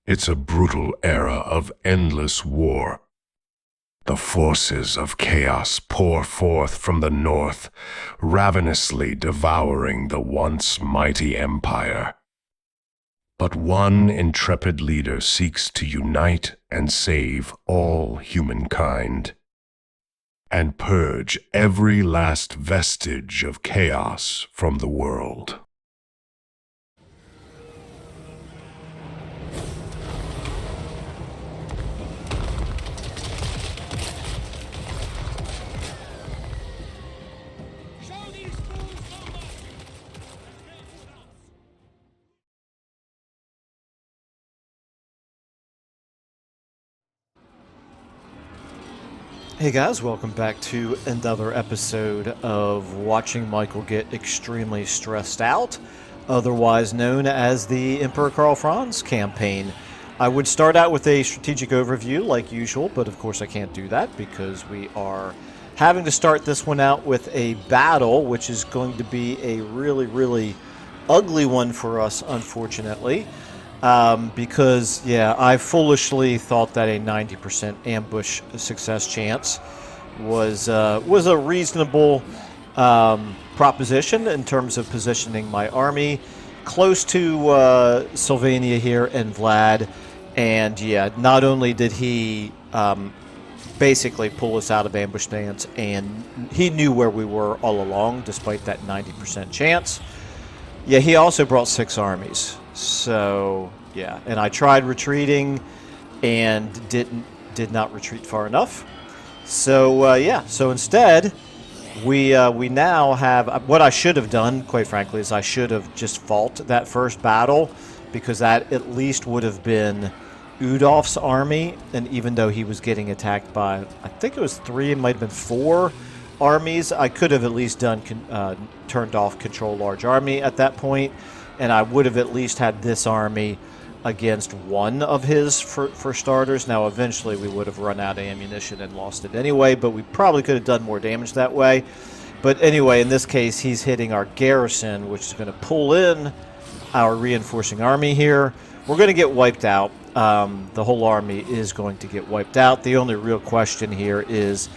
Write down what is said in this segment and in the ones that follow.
It's a brutal era of endless war. The forces of chaos pour forth from the north, ravenously devouring the once mighty empire. But one intrepid leader seeks to unite and save all humankind, and purge every last vestige of chaos from the world. Hey guys, welcome back to another episode of watching Michael get extremely stressed out, otherwise known as the Emperor Karl Franz campaign. I would start out with a strategic overview like usual, but of course I can't do that because we are having to start this one out with a battle, which is going to be a really ugly one for us, unfortunately. Because, yeah, I foolishly thought that a 90% ambush success chance was a reasonable proposition in terms of positioning my army close to Sylvania here and Vlad. And, yeah, not only did he basically pull us out of ambush stance, and he knew where we were all along, despite that 90% chance. Yeah, he also brought 6 armies. So, yeah, and I tried retreating and did not retreat far enough. So, yeah, so instead, we now have, what I should have done, quite frankly, is I should have just fought that first battle, because that at least would have been Udolf's army, and even though he was getting attacked by, I think it was 3, it might have been 4 armies, I could have at least done turned off control large army at that point, and I would have at least had this army against one of his for starters. Now, eventually we would have run out of ammunition and lost it anyway, but we probably could have done more damage that way. But anyway, in this case, he's hitting our garrison, which is going to pull in our reinforcing army here. We're going to get wiped out. The whole army is going to get wiped out. The only real question here is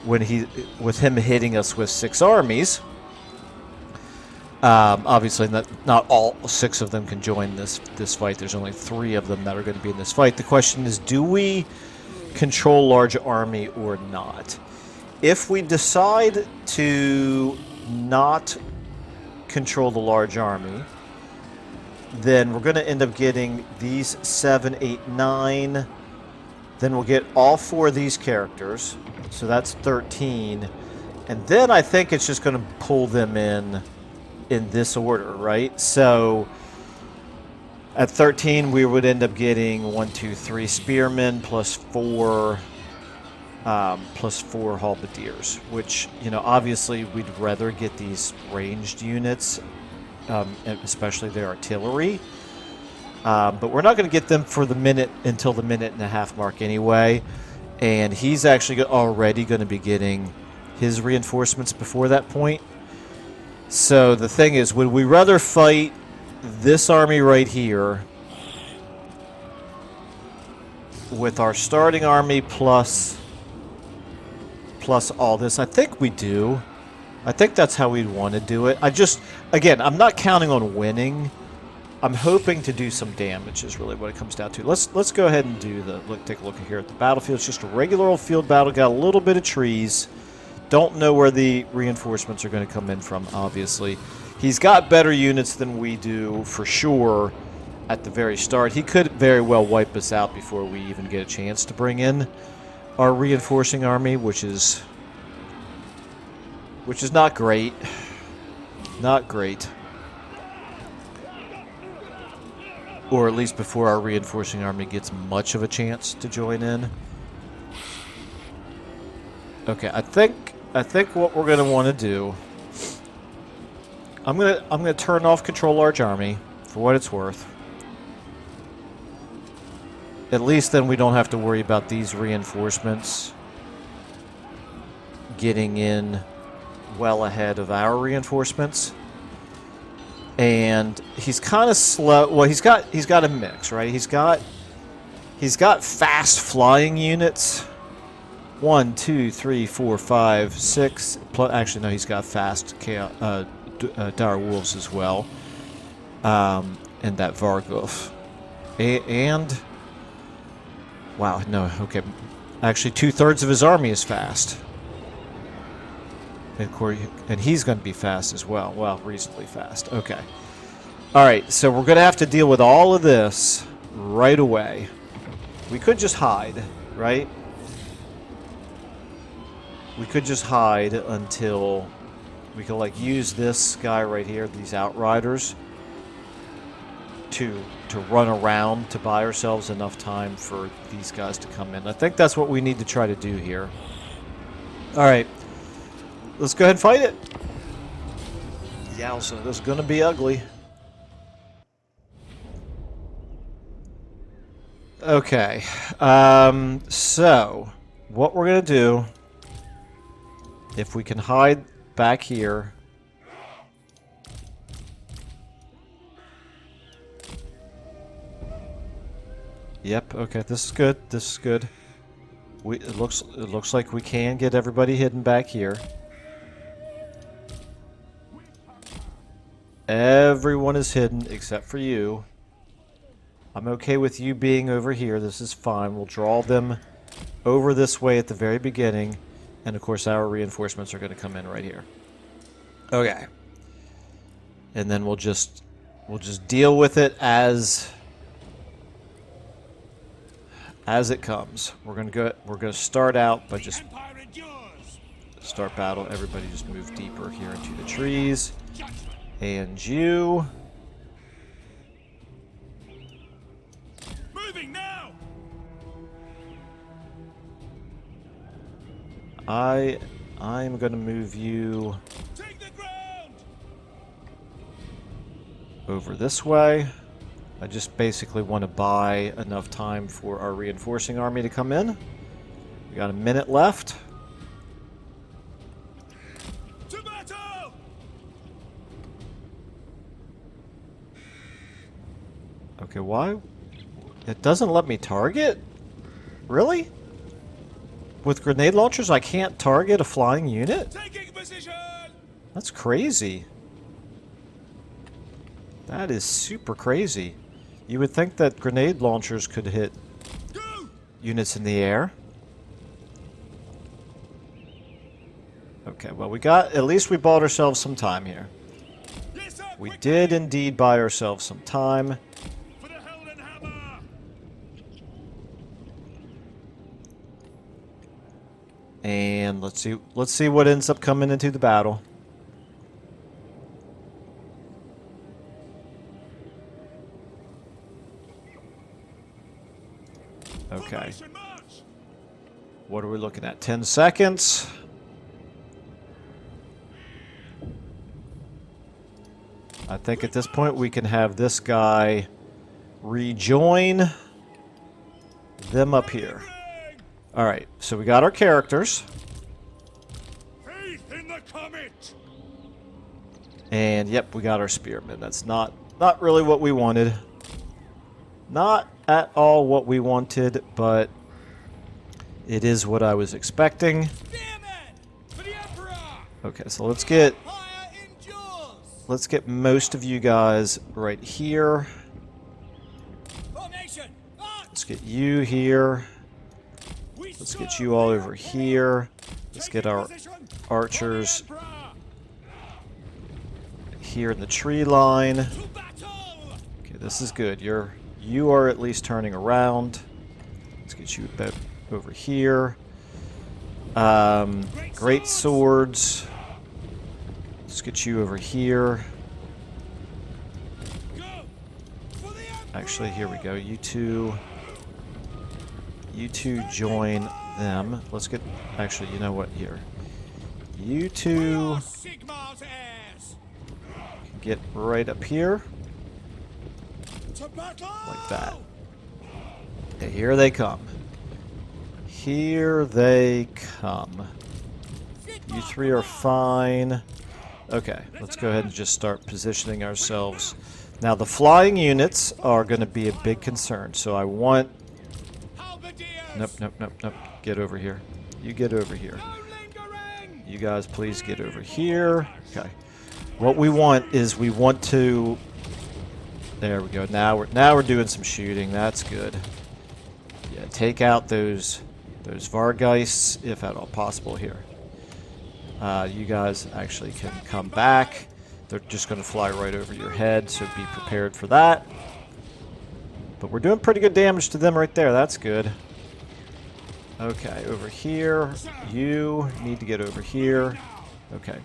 with him hitting us with 6 armies. Obviously, not all 6 of them can join this fight. There's only 3 of them that are going to be in this fight. The question is, do we control large army or not? If we decide to not control the large army, then we're going to end up getting these 7, 8, 9. Then we'll get all 4 of these characters. So that's 13. And then I think it's just going to pull them in this order, right? So at 13, we would end up getting 1, 2, 3 spearmen plus 4 halberdiers, which, you know, obviously we'd rather get these ranged units, especially their artillery. But we're not going to get them for the minute until the 1.5-minute mark anyway. And he's actually already going to be getting his reinforcements before that point. So the thing is, would we rather fight this army right here with our starting army plus all this? I think we do. I think that's how we'd want to do it. Again, I'm not counting on winning. I'm hoping to do some damage is really what it comes down to. Let's go ahead and take a look here at the battlefield. It's just a regular old field battle. Got a little bit of trees. Don't know where the reinforcements are going to come in from, obviously. He's got better units than we do, for sure, at the very start. He could very well wipe us out before we even get a chance to bring in our reinforcing army, which is not great. Not great. Or at least before our reinforcing army gets much of a chance to join in. Okay, I think what we're going to want to do, I'm going to turn off control large army for what it's worth. At least then we don't have to worry about these reinforcements getting in well ahead of our reinforcements. And he's kind of slow. Well, he's got a mix, right? He's got He's got fast flying units. 1, 2, 3, 4, 5, 6. Actually, no, he's got fast dire wolves as well. And that Vargulf. And... Wow, no, okay. Actually, 2/3 of his army is fast. And he's going to be fast as well. Well, reasonably fast. Okay. Alright, so we're going to have to deal with all of this right away. We could just hide, right? We could just hide until we could, like, use this guy right here, these Outriders, to run around to buy ourselves enough time for these guys to come in. I think that's what we need to try to do here. Alright. Let's go ahead and fight it. Yowza, this is going to be ugly. Okay. So, what we're going to do, if we can hide back here. Yep, okay, this is good. This is good. It looks like we can get everybody hidden back here. Everyone is hidden except for you. I'm okay with you being over here. This is fine. We'll draw them over this way at the very beginning. And of course our reinforcements are going to come in right here. Okay. And then we'll just deal with it as it comes. We're going to start out by just start battle. Everybody just move deeper here into the trees. And you. Moving now. I'm going to move you Take the ground. over this way. I just basically want to buy enough time for our reinforcing army to come in. We got a minute left. To battle. Okay, why? It doesn't let me target? Really? With grenade launchers, I can't target a flying unit? Taking position. That's crazy. That is super crazy. You would think that grenade launchers could hit units in the air. Okay, well at least we bought ourselves some time here. Yes, sir, We quickly. did indeed buy ourselves some time. For the Helden Hammer. And let's see what ends up coming into the battle. Okay. Formation march. What are we looking at? 10 seconds. I think at this point we can have this guy rejoin them up here. Alright, so we got our characters. Faith in the comet. And yep, we got our spearmen. That's not really what we wanted. Not at all what we wanted, but it is what I was expecting. Spearmen for the Emperor. Okay, so let's get Fire endures. most of you guys right here. Formation. March. Let's get you here. Let's get you all over here. Let's get our archers here in the tree line. To battle. Okay, this is good. You are at least turning around. Let's get you back over here. Great swords. Let's get you over here. Go. For the Emperor. Actually, here we go. You two join them. Let's get... Actually, you know what? Here. You two Sigmar's heirs. get right up here. To battle. Like that. Okay, here they come. Here they come. You three are fine. Okay, let's go ahead and just start positioning ourselves. Now, the flying units are going to be a big concern, so I want Nope, nope, nope, nope. Get over here. You get over here. No lingering! You guys please get over here. Okay. What we want is we want to... There we go. Now we're doing some shooting. That's good. Yeah, take out those Vargeists, if at all possible here. You guys actually can come back. They're just going to fly right over your head, so be prepared for that. But we're doing pretty good damage to them right there. That's good. Okay, over here. You need to get over here. Okay.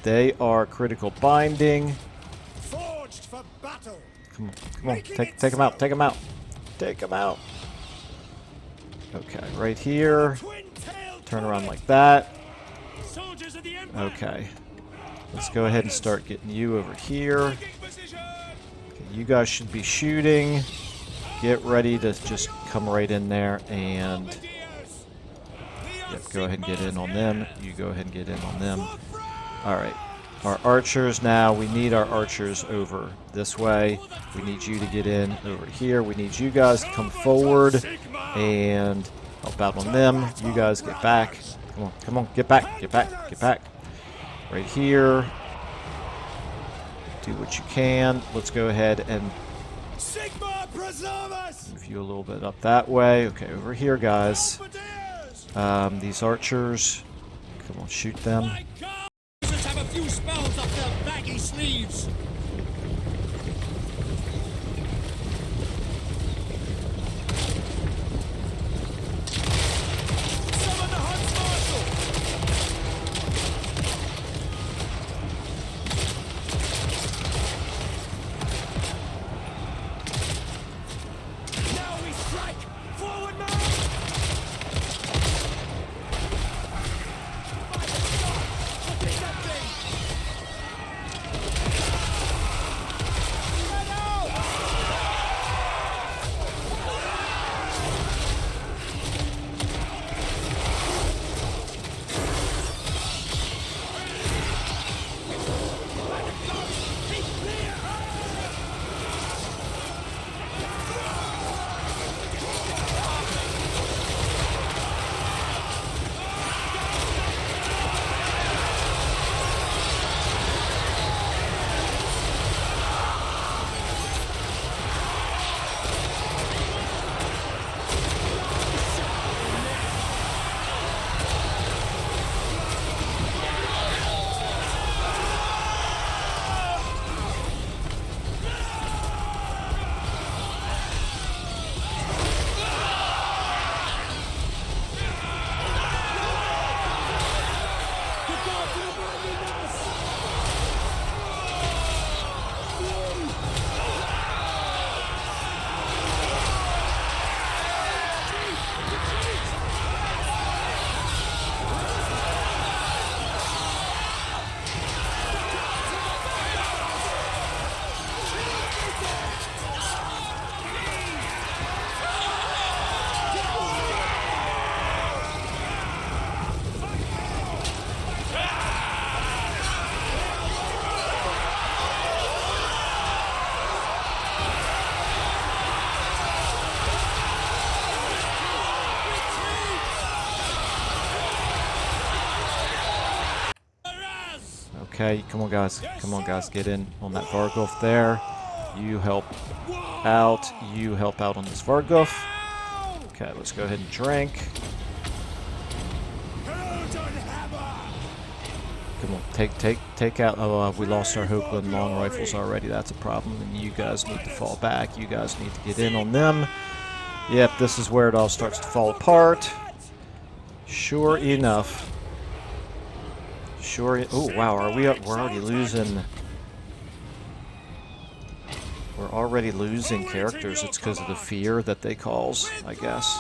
They are critical binding. Forged for battle! Come on. Take them out. Take them out. Take them out. Okay, right here. Twin-tailed Turn around bullet! like that. Soldiers of the Empire! Okay. Let's go ahead and start getting you over here. Taking position! Okay, you guys should be shooting. Get ready to just come right in there and... Bombardiers! We are Yep, go ahead and get in on Sigmar's them. heirs! You go ahead and get in on them. For France! Alright. Our archers now, we need our archers over this way. We need you to get in over here. We need you guys to come forward and help out on them. You guys get back. Come on, get back, get back, get back. Right here. Do what you can. Let's go ahead and Sigmar preserve us! move you a little bit up that way. Okay, over here, guys. Bombardiers! These archers. Come on, shoot them. My God! Let's have a few spells up their baggy sleeves! Summon the Hunts Marshal! Now we strike! Forward march! My God! What is that thing? Get out! Be clear! Okay, come on guys, get in on that Vargulf there. You help out, on this Vargulf. Okay, let's go ahead and drink. Come on, take out, oh, we lost our Hochland long rifles already, that's a problem, and you guys need to fall back, you guys need to get in on them. Yep, this is where it all starts to fall apart. Sure enough. Oh wow, we're already losing. We're already losing characters. It's because of the fear that they cause, I guess.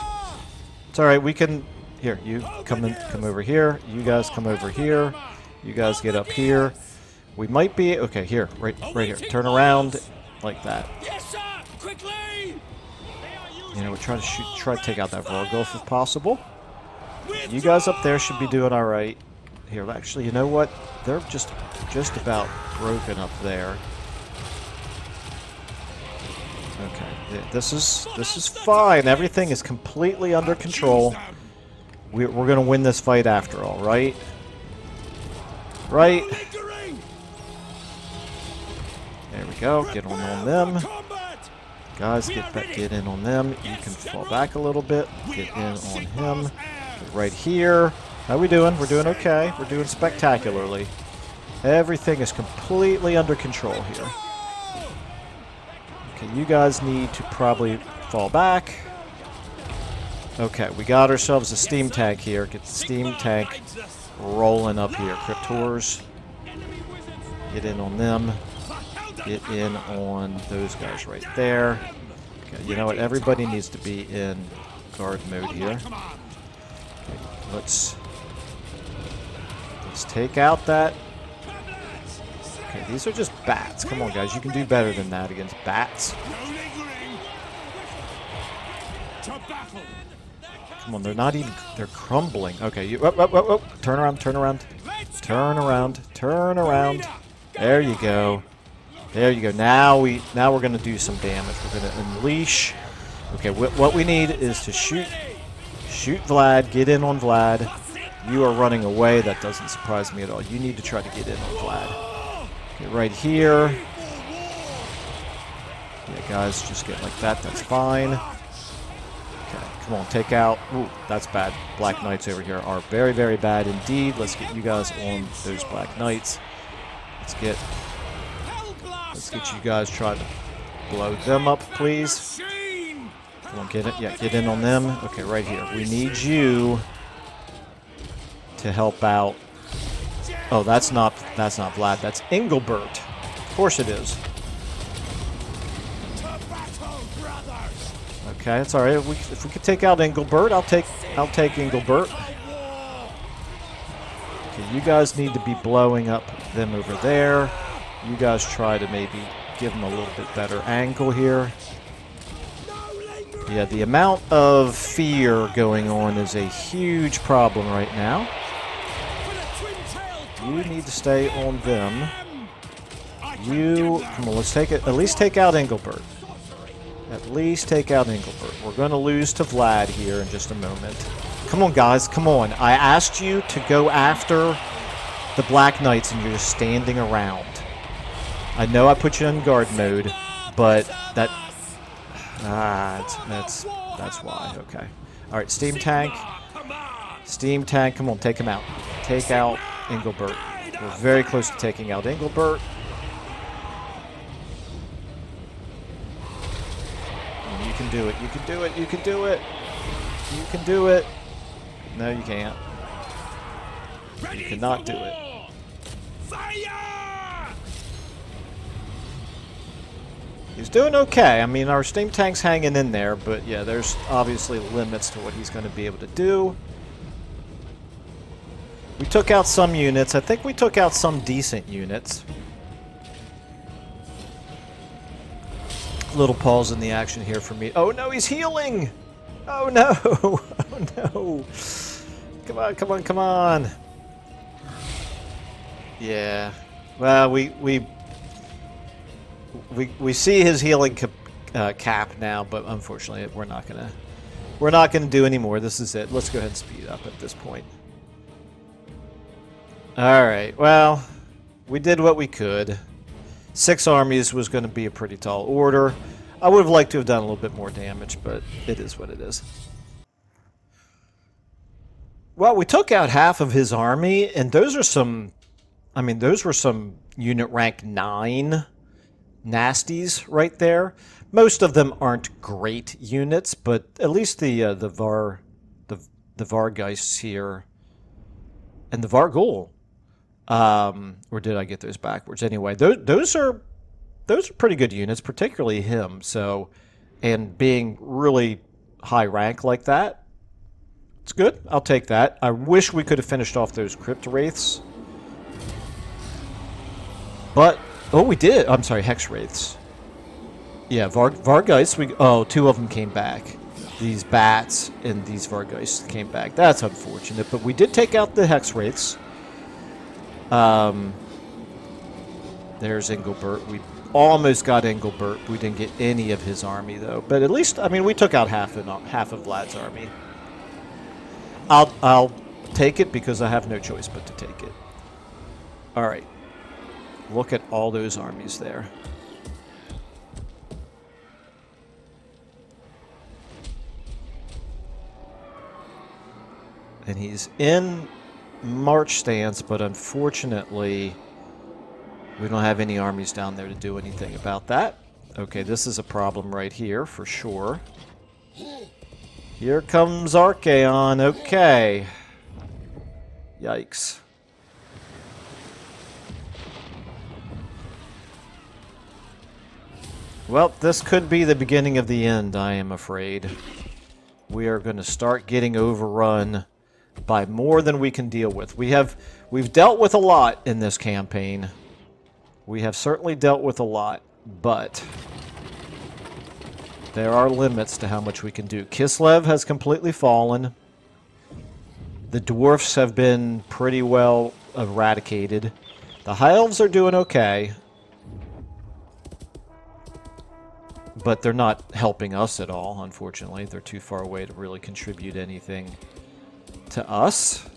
It's all right. We can. Here, you come over here. You guys come over here. You guys get up here. We might be okay. Here, right here. Turn around like that. Yes, sir! Quickly! You know, we're trying to take out that Vargulf if possible. You guys up there should be doing all right. Here, actually, you know what? They're just about broken up there. Okay. This is fine. Everything is completely under control. We're gonna win this fight after all, right? Right? There we go. Get on them. Guys, get in on them. You can fall back a little bit. Get in on him. Right here. How we doing? We're doing okay. We're doing spectacularly. Everything is completely under control here. Okay, you guys need to probably fall back. Okay, we got ourselves a steam tank here. Get the steam tank rolling up here. Cryptors. Get in on them. Get in on those guys right there. Okay, you know what? Everybody needs to be in guard mode here. Okay, let's take out that. Okay, these are just bats. Come on, guys. You can do better than that against bats. Come on, they're not even... They're crumbling. Okay, you... Oh. Turn around, turn around. Turn around, turn around. There you go. There you go. Now we're going to do some damage. We're going to unleash. Okay, what we need is to shoot Vlad. Get in on Vlad. You are running away. That doesn't surprise me at all. You need to try to get in on Vlad. Okay, right here. Yeah, guys, just get like that. That's fine. Okay, come on, take out. Ooh, that's bad. Black Knights over here are very, very bad indeed. Let's get you guys on those Black Knights. Let's get you guys trying to blow them up, please. Come on, get it. Yeah, get in on them. Okay, right here. We need you to help out. Oh, that's not Vlad. That's Engelbert. Of course it is. Okay, it's all right. If we could take out Engelbert, I'll take Engelbert. Okay, you guys need to be blowing up them over there. You guys try to maybe give them a little bit better angle here. Yeah, the amount of fear going on is a huge problem right now. You need to stay on them. Come on, let's at least take out Engelbert. At least take out Engelbert. We're going to lose to Vlad here in just a moment. Come on, guys, come on. I asked you to go after the Black Knights and you're just standing around. I know I put you in guard mode, but that's why. Okay. All right, steam tank. Steam tank. Come on, take him out. Take out Engelbert. We're very close to taking out Engelbert. You can do it. You can do it. You can do it. You can do it. No, you can't. You cannot do it. He's doing okay. I mean, our steam tank's hanging in there, but yeah, there's obviously limits to what he's going to be able to do. We took out some units. I think we took out some decent units. Little pause in the action here for me. Oh no, he's healing! Oh no! Oh no! Come on, come on, come on! Yeah. Well, we see his healing cap now, but unfortunately, we're not gonna do any more. This is it. Let's go ahead and speed up at this point. All right. Well, we did what we could. 6 armies was going to be a pretty tall order. I would have liked to have done a little bit more damage, but it is what it is. Well, we took out half of his army, and those are some... I mean, those were some unit rank 9 nasties right there. Most of them aren't great units, but at least the Vargeists here and the Vargul. Or did I get those backwards? Anyway, those are pretty good units, particularly him. So, and being really high rank like that, it's good. I'll take that. I wish we could have finished off those Crypt Wraiths. But, oh, we did. I'm sorry, Hex Wraiths. Yeah, Vargeists, 2 of them came back. These bats and these Vargeists came back. That's unfortunate, but we did take out the Hex Wraiths. There's Engelbert. almost got Engelbert. We didn't get any of his army, though. But at least, I mean, we took out half of Vlad's army. I'll take it because I have no choice but to take it. All right. Look at all those armies there. And he's in march stance, but unfortunately, we don't have any armies down there to do anything about that. Okay, this is a problem right here for sure. Here comes Archaon. Okay. Yikes. Well, this could be the beginning of the end, I am afraid. We are going to start getting overrun by more than we can deal with. We've dealt with a lot in this campaign. We have certainly dealt with a lot, but there are limits to how much we can do. Kislev has completely fallen. The dwarfs have been pretty well eradicated. The high elves are doing okay, but they're not helping us at all, unfortunately. They're too far away to really contribute anything to us.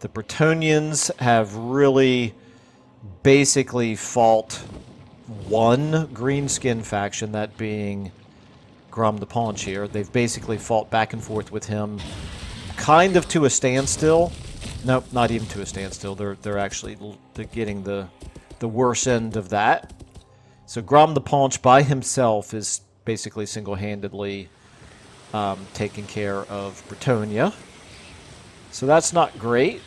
The Bretonnians have really basically fought one greenskin faction, that being Grom the Paunch here. They've basically fought back and forth with him, kind of to a standstill. Nope, not even to a standstill. They're actually getting the worst end of that. So Grom the Paunch by himself is basically single-handedly taking care of Bretonnia. So that's not great.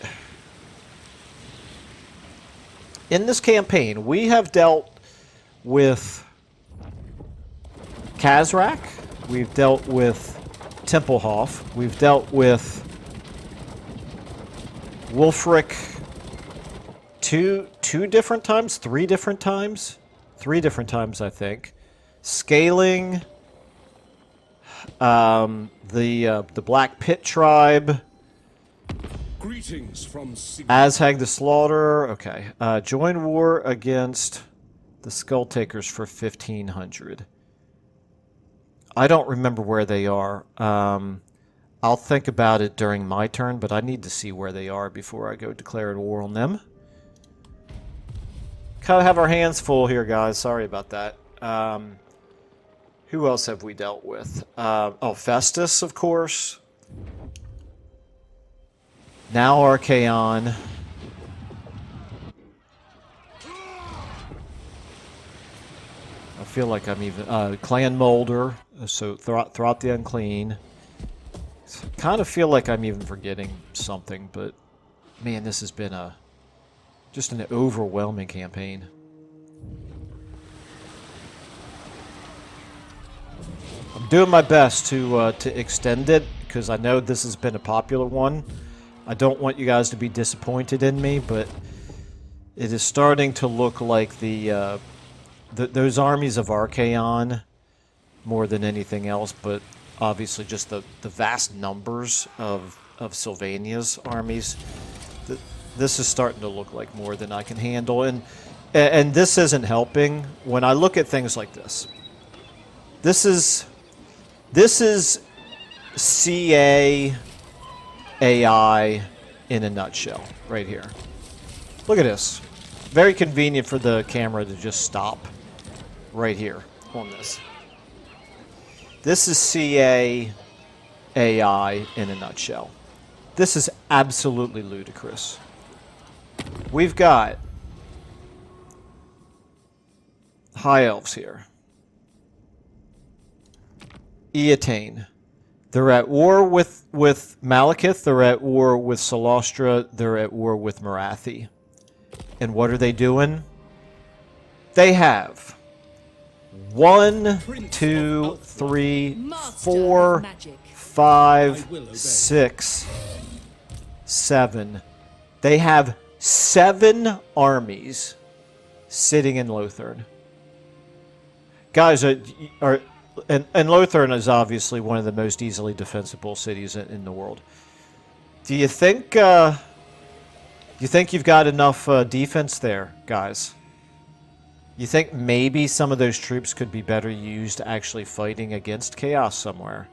In this campaign, we have dealt with Kazrak, we've dealt with Tempelhof, we've dealt with Wulfric two different times, three different times, I think. Scaling, the Black Pit Tribe, Greetings from Azhag the Slaughterer. Okay. Join war against the Skull Takers for 1,500. I don't remember where they are. I'll think about it during my turn, but I need to see where they are before I go declare war on them. Kind of have our hands full here, guys. Sorry about that. Who else have we dealt with? Oh, Festus, of course. Now Archaon. I feel like I'm even... Clan Molder, so Throt the Unclean. Kind of feel like I'm even forgetting something, but... Man, this has been just an overwhelming campaign. I'm doing my best to extend it, because I know this has been a popular one. I don't want you guys to be disappointed in me, but it is starting to look like those armies of Archaon more than anything else, but obviously just the vast numbers of Sylvania's armies. This is starting to look like more than I can handle, and this isn't helping. When I look at things like this, this is CA AI in a nutshell, right here. Look at this. Very convenient for the camera to just stop right here on this. This is CA AI in a nutshell. This is absolutely ludicrous. We've got High Elves here. Eatane. They're at war with Malekith, they're at war with Solostra, they're at war with Marathi. And what are they doing? They have 1, 2, 3, 4, 5, 6, 7. They have 7 armies sitting in Lothern. Guys, and Lothern is obviously one of the most easily defensible cities in the world. Do you think you've got enough defense there, guys? You think maybe some of those troops could be better used actually fighting against Chaos somewhere?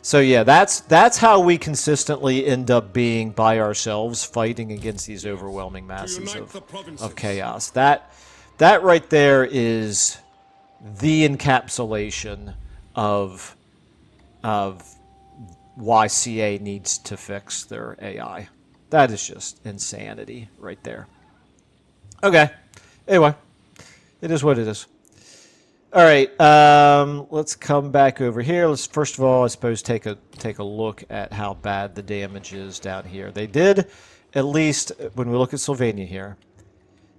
So yeah, that's how we consistently end up being by ourselves, fighting against these overwhelming masses of Chaos. That right there is the encapsulation of why CA needs to fix their AI. That is just insanity right there. Okay. Anyway, it is what it is. All right. Let's come back over here. Let's first of all, I suppose, take a look at how bad the damage is down here. They did, at least when we look at Sylvania here,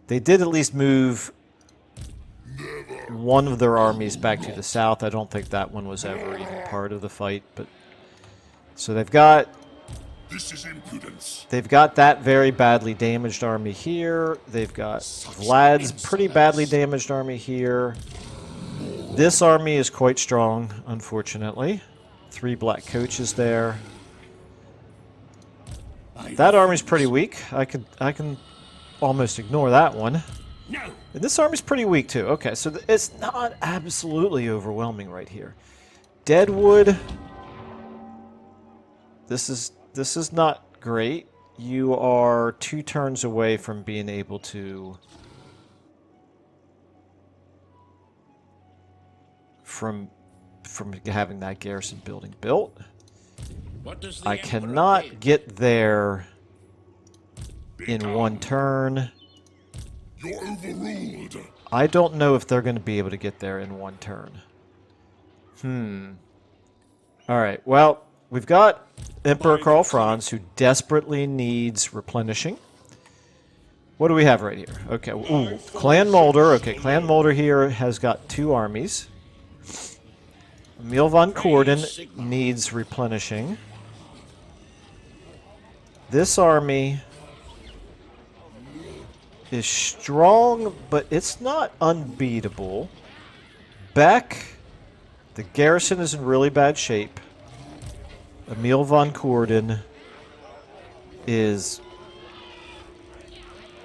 they did at least move one of their armies back to the south. I don't think that one was ever even part of the fight, but so they've got that very badly damaged army here. They've got Vlad's pretty badly damaged army here. This army is quite strong, unfortunately. 3 black coaches there. That army's pretty weak. I can almost ignore that one. And this army's pretty weak too. Okay, so it's not absolutely overwhelming right here. Deadwood. This is not great. You are 2 turns away from being able to from having that garrison building built. I cannot get there in 1 turn. You're overruled. I don't know if they're going to be able to get there in 1 turn. Alright, well, we've got Emperor Karl Franz, who desperately needs replenishing. What do we have right here? Okay, ooh, Clan Mulder. Okay, Clan Mulder here has got 2 armies. Emil von Corden needs replenishing. This army is strong, but it's not unbeatable. Beck, the garrison is in really bad shape. Emil von Corden is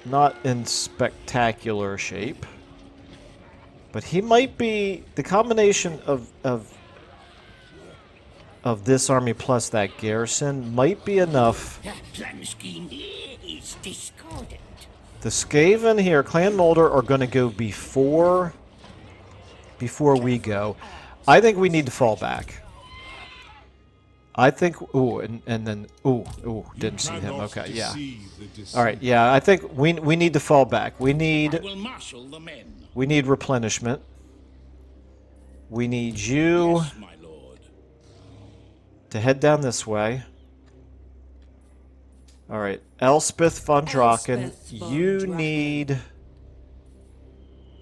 not in spectacular shape. But he might be the combination of this army plus that garrison might be enough. The Skaven here, Clan Mulder, are going to go before we go. I think we need to fall back. I think. Ooh, and then. Ooh, didn't see him. Okay, yeah. All right, yeah. I think we need to fall back. We need replenishment. We need you to head down this way. All right, Elspeth von Draken, you need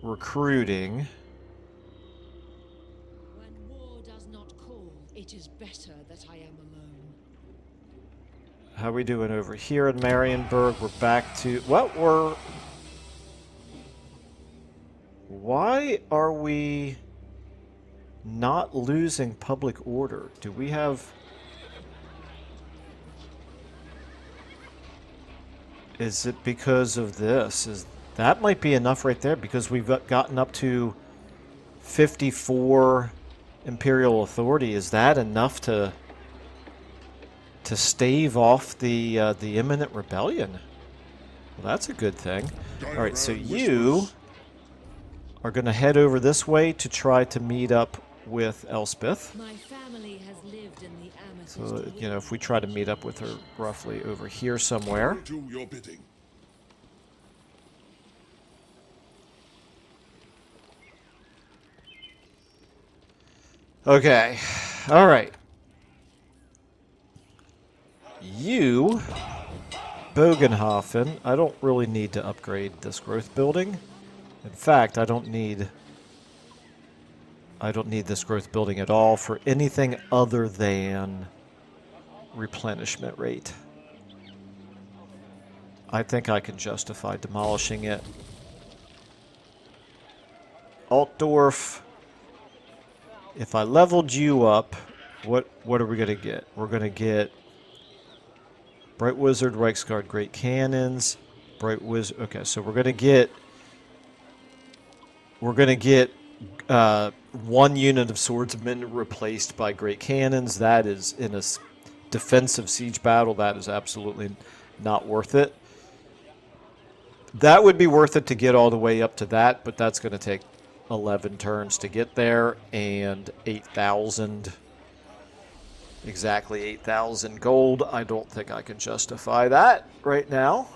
recruiting. When war does not call, it is better that I am alone. How are we doing over here in Marienburg? We're back to what we're. Why are we not losing public order? Do we have? Is it because of this? That might be enough right there, because we've gotten up to 54 Imperial Authority. Is that enough to stave off the imminent rebellion? Well, that's a good thing. All right, so you are going to head over this way to try to meet up with Elspeth. My family has lived in the Amethyst. So, you know, if we try to meet up with her roughly over here somewhere. Do your bidding. Okay. All right. You, Bogenhofen, I don't really need to upgrade this growth building. In fact, I don't need this growth building at all for anything other than replenishment rate. I think I can justify demolishing it. Altdorf, if I leveled you up, what are we going to get? We're going to get Bright Wizard, Reichsguard, Great Cannons, Bright Wizard. Okay, so we're going to get We're going to get one unit of swordsmen replaced by great cannons. That is, in a defensive siege battle, that is absolutely not worth it. That would be worth it to get all the way up to that, but that's going to take 11 turns to get there, and 8,000, exactly 8,000 gold. I don't think I can justify that right now.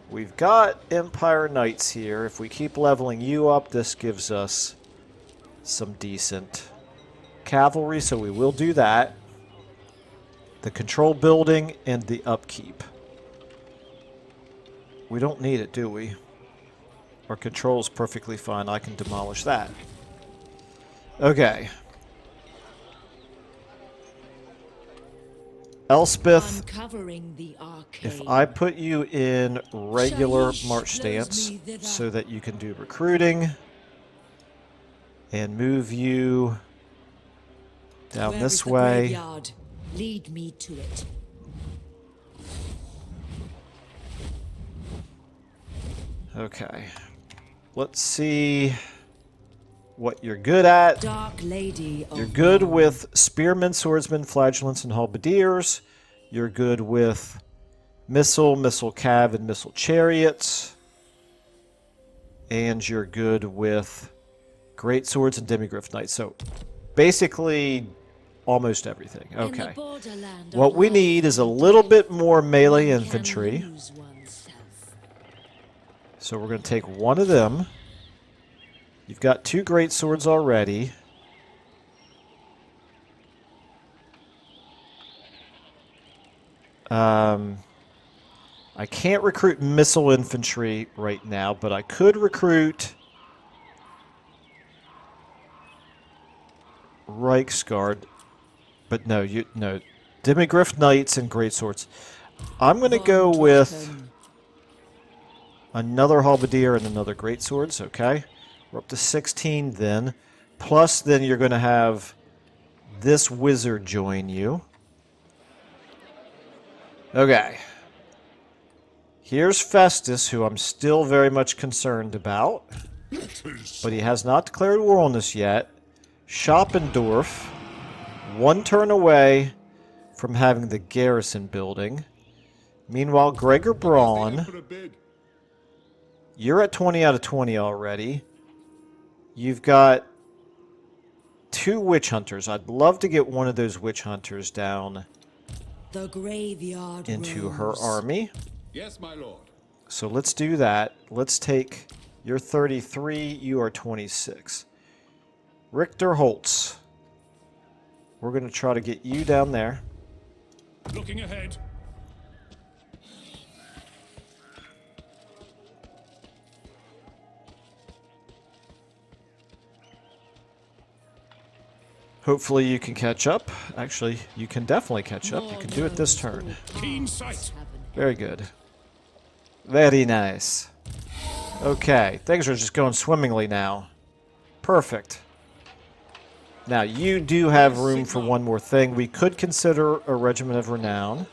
We've got Empire Knights here. If we keep leveling you up, this gives us some decent cavalry, so we will do that. The control building and the upkeep. We don't need it, do we? Our control's perfectly fine. I can demolish that. Okay. Elspeth, Uncovering the arcade. if I put you in regular march stance so that you can do recruiting and move you down Where this is the way. graveyard? Lead me to it. Okay. Let's see what you're good at. Dark Lady of You're good with spearmen, swordsmen, flagellants, and halberdiers. You're good with missile cav, and missile chariots. And you're good with great swords and demigriff knights. So basically almost everything. Okay. What we need is a little bit more melee infantry. So we're going to take one of them. You've got 2 great swords already. I can't recruit missile infantry right now, but I could recruit Reichsguard. But no, no. Demigriff Knights and great swords. I'm going to go with another halberdier and another great swords. Okay. We're up to 16 then. Plus, then you're going to have this wizard join you. Okay. Here's Festus, who I'm still very much concerned about. But he has not declared war on us yet. Schoppendorf, 1 turn away from having the garrison building. Meanwhile, Gregor Braun, you're at 20 out of 20 already. You've got 2 witch hunters. I'd love to get one of those witch hunters down the graveyard into her rose. army. Yes, my lord. So let's do that. Let's take, you're 33, you are 26. Richter Holtz. We're going to try to get you down there. Looking ahead. Hopefully you can catch up. Actually, you can definitely catch up. You can do it this turn. Keen sight. Very good. Very nice. Okay, things are just going swimmingly now. Perfect. Now, you do have room for one more thing. We could consider a Regiment of Renown.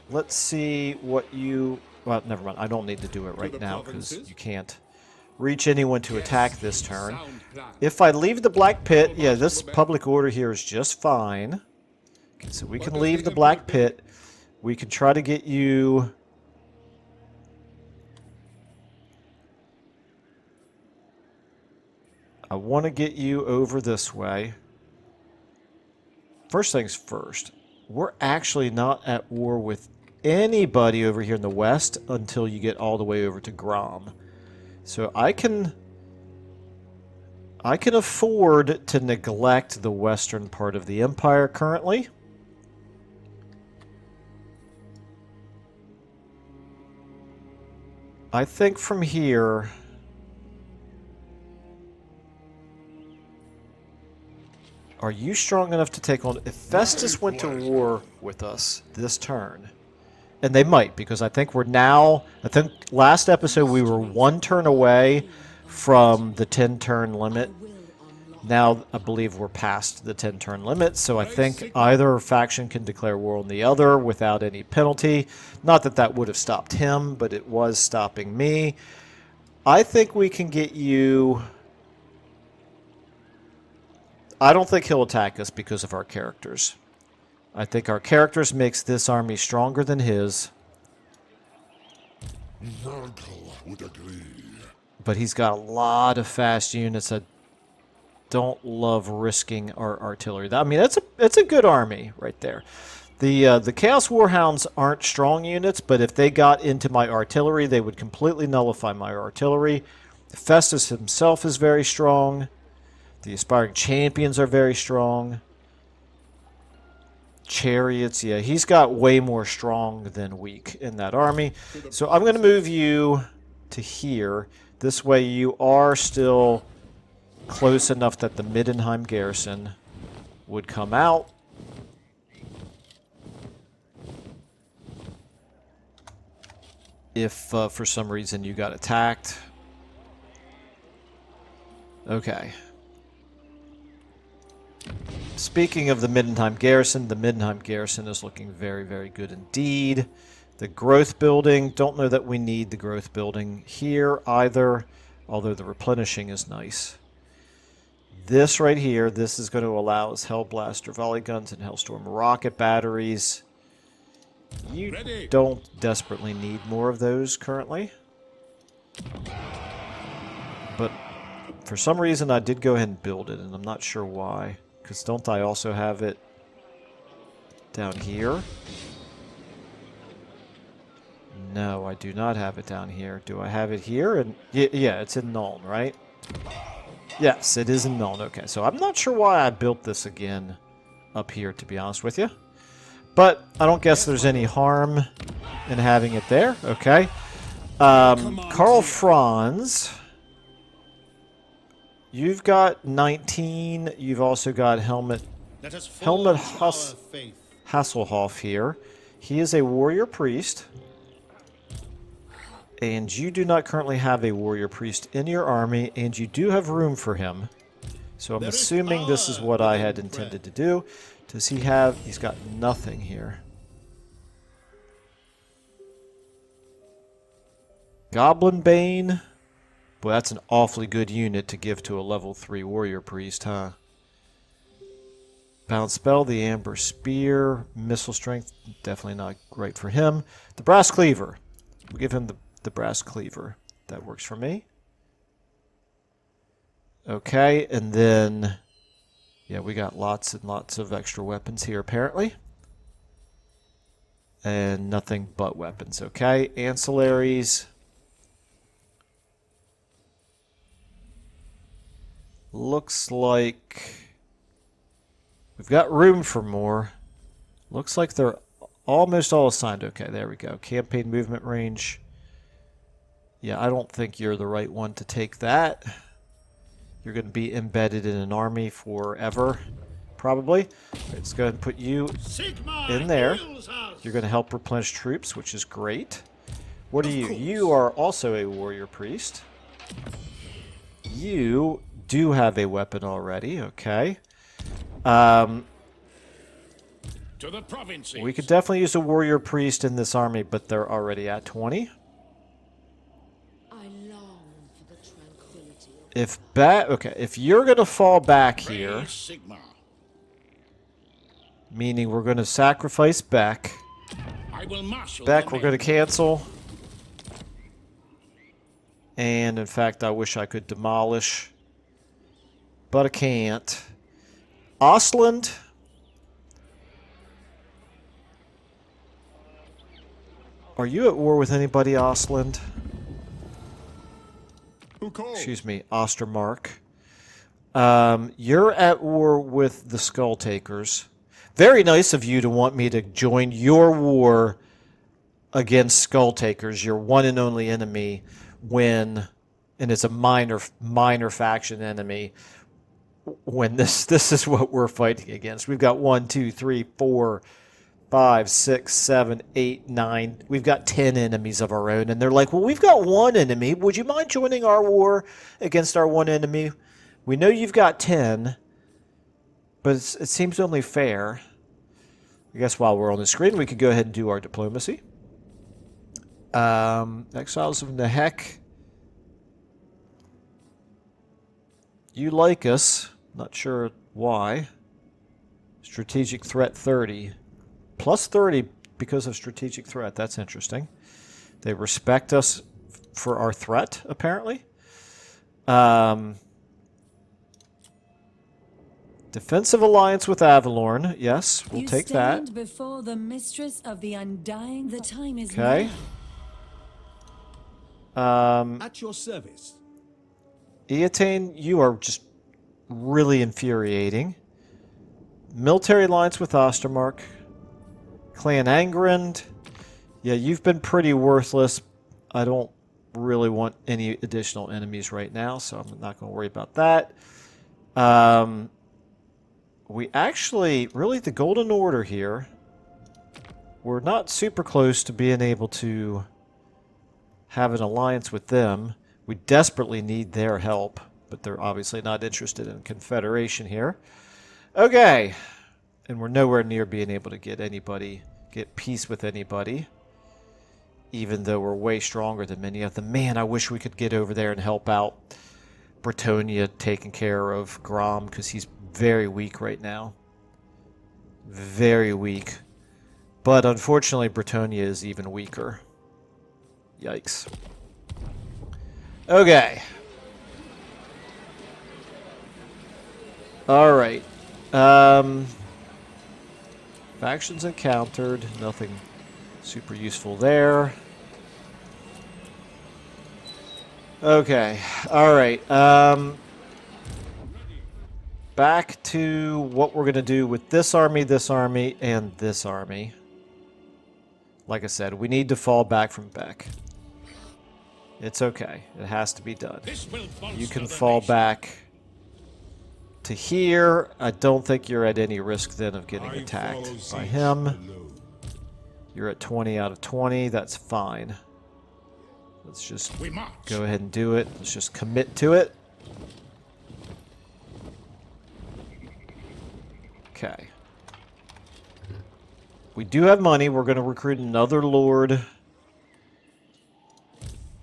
Let's see what you... Well, never mind. I don't need to do it right now because you can't reach anyone to attack this turn. If I leave the Black Pit, yeah, this public order here is just fine. Okay, so we can leave the Black Pit. We can try to get you... I want to get you over this way. First things first, we're actually not at war with anybody over here in the west until you get all the way over to Grom. So I can afford to neglect the western part of the empire currently. I think from here... Are you strong enough to take on... If Festus went to war with us this turn, and they might, because I think we're now... I think last episode we were 1 turn away from the 10-turn limit. Now I believe we're past the 10-turn limit, so I think either faction can declare war on the other without any penalty. Not that that would have stopped him, but it was stopping me. I think we can get you... I don't think he'll attack us because of our characters. I think our characters makes this army stronger than his. Karl would agree. But he's got a lot of fast units that don't love risking our artillery. I mean, it's a good army right there. The Chaos Warhounds aren't strong units, but if they got into my artillery, they would completely nullify my artillery. Festus himself is very strong. The Aspiring Champions are very strong. Chariots, yeah, he's got way more strong than weak in that army. So I'm going to move you to here. This way you are still close enough that the Middenheim garrison would come out. If for some reason you got attacked. Okay. Speaking of the Middenheim garrison is looking very, very good indeed. The growth building, don't know that we need the growth building here either, although the replenishing is nice. This right here, this is going to allow us Hellblaster volley guns and Hellstorm rocket batteries. You don't desperately need more of those currently. But for some reason I did go ahead and build it, and I'm not sure why. Because don't I also have it down here? No, I do not have it down here. Do I have it here? And yeah, it's in Nuln, right? Yes, it is in Nuln. Okay, so I'm not sure why I built this again up here, to be honest with you. But I don't guess there's any harm in having it there. Okay. Karl Franz... You've got 19. You've also got Helmut Hasselhoff here. He is a warrior priest. And you do not currently have a warrior priest in your army, and you do have room for him. So I'm assuming this is what I had intended to do. Does he have... He's got nothing here. Goblin Bane... Boy, that's an awfully good unit to give to a level 3 warrior priest, huh? Bounce spell, the Amber Spear, missile strength, definitely not great for him. The Brass Cleaver. We'll give him the Brass Cleaver. That works for me. Okay, and then... Yeah, we got lots and lots of extra weapons here, apparently. And nothing but weapons, okay? Ancillaries... Looks like we've got room for more. Looks like they're almost all assigned. Okay, there we go. Campaign movement range. Yeah, I don't think you're the right one to take that. You're going to be embedded in an army forever, probably. Right, let's go ahead and put you in there. You're going to help replenish troops, which is great. What are you? You are also a warrior priest. You... do have a weapon already, okay. To the provinces. We could definitely use a warrior priest in this army, but they're already at 20. I long for the tranquility of If you're gonna fall back here, meaning we're gonna sacrifice Beck. Beck, we're gonna cancel. And in fact, I wish I could demolish. But I can't. Ostland. Are you at war with anybody, Ostland? Excuse me, Ostermark. You're at war with the Skull Takers. Very nice of you to want me to join your war against Skull Takers, your one and only enemy, when, and it's a minor faction enemy, when this is what we're fighting against. We've got 1, 2, 3, 4, 5, 6, 7, 8, 9. We've got 10 enemies of our own, and they're like, well, we've got one enemy. Would you mind joining our war against our one enemy? We know you've got 10, but it seems only fair. I guess while we're on the screen, we could go ahead and do our diplomacy. Exiles of Nehek. You like us. Not sure why. Strategic threat 30. Plus 30 because of strategic threat. That's interesting. They respect us for our threat, apparently. Defensive alliance with Avalorn. Yes, we'll take that. You stand before the mistress of the undying. The time is Okay. now. At your service. Eatane, you are just really infuriating. Military alliance with Ostermark. Clan Angrand. Yeah, you've been pretty worthless. I don't really want any additional enemies right now, so I'm not going to worry about that. We actually, really, the Golden Order here, we're not super close to being able to have an alliance with them. We desperately need their help, but they're obviously not interested in Confederation here. Okay. And we're nowhere near being able to get peace with anybody, even though we're way stronger than many of them. Man, I wish we could get over there and help out Bretonia taking care of Grom, because he's very weak right now. Very weak. But unfortunately, Bretonia is even weaker. Yikes. Okay. Alright. Factions encountered. Nothing super useful there. Okay. Alright. Back to what we're going to do with this army, and this army. Like I said, we need to fall back from Beck. It's okay. It has to be done. You can fall back to here. I don't think you're at any risk then of getting attacked by him. You're at 20 out of 20. That's fine. Let's just go ahead and do it. Let's just commit to it. Okay. We do have money. We're going to recruit another Lord.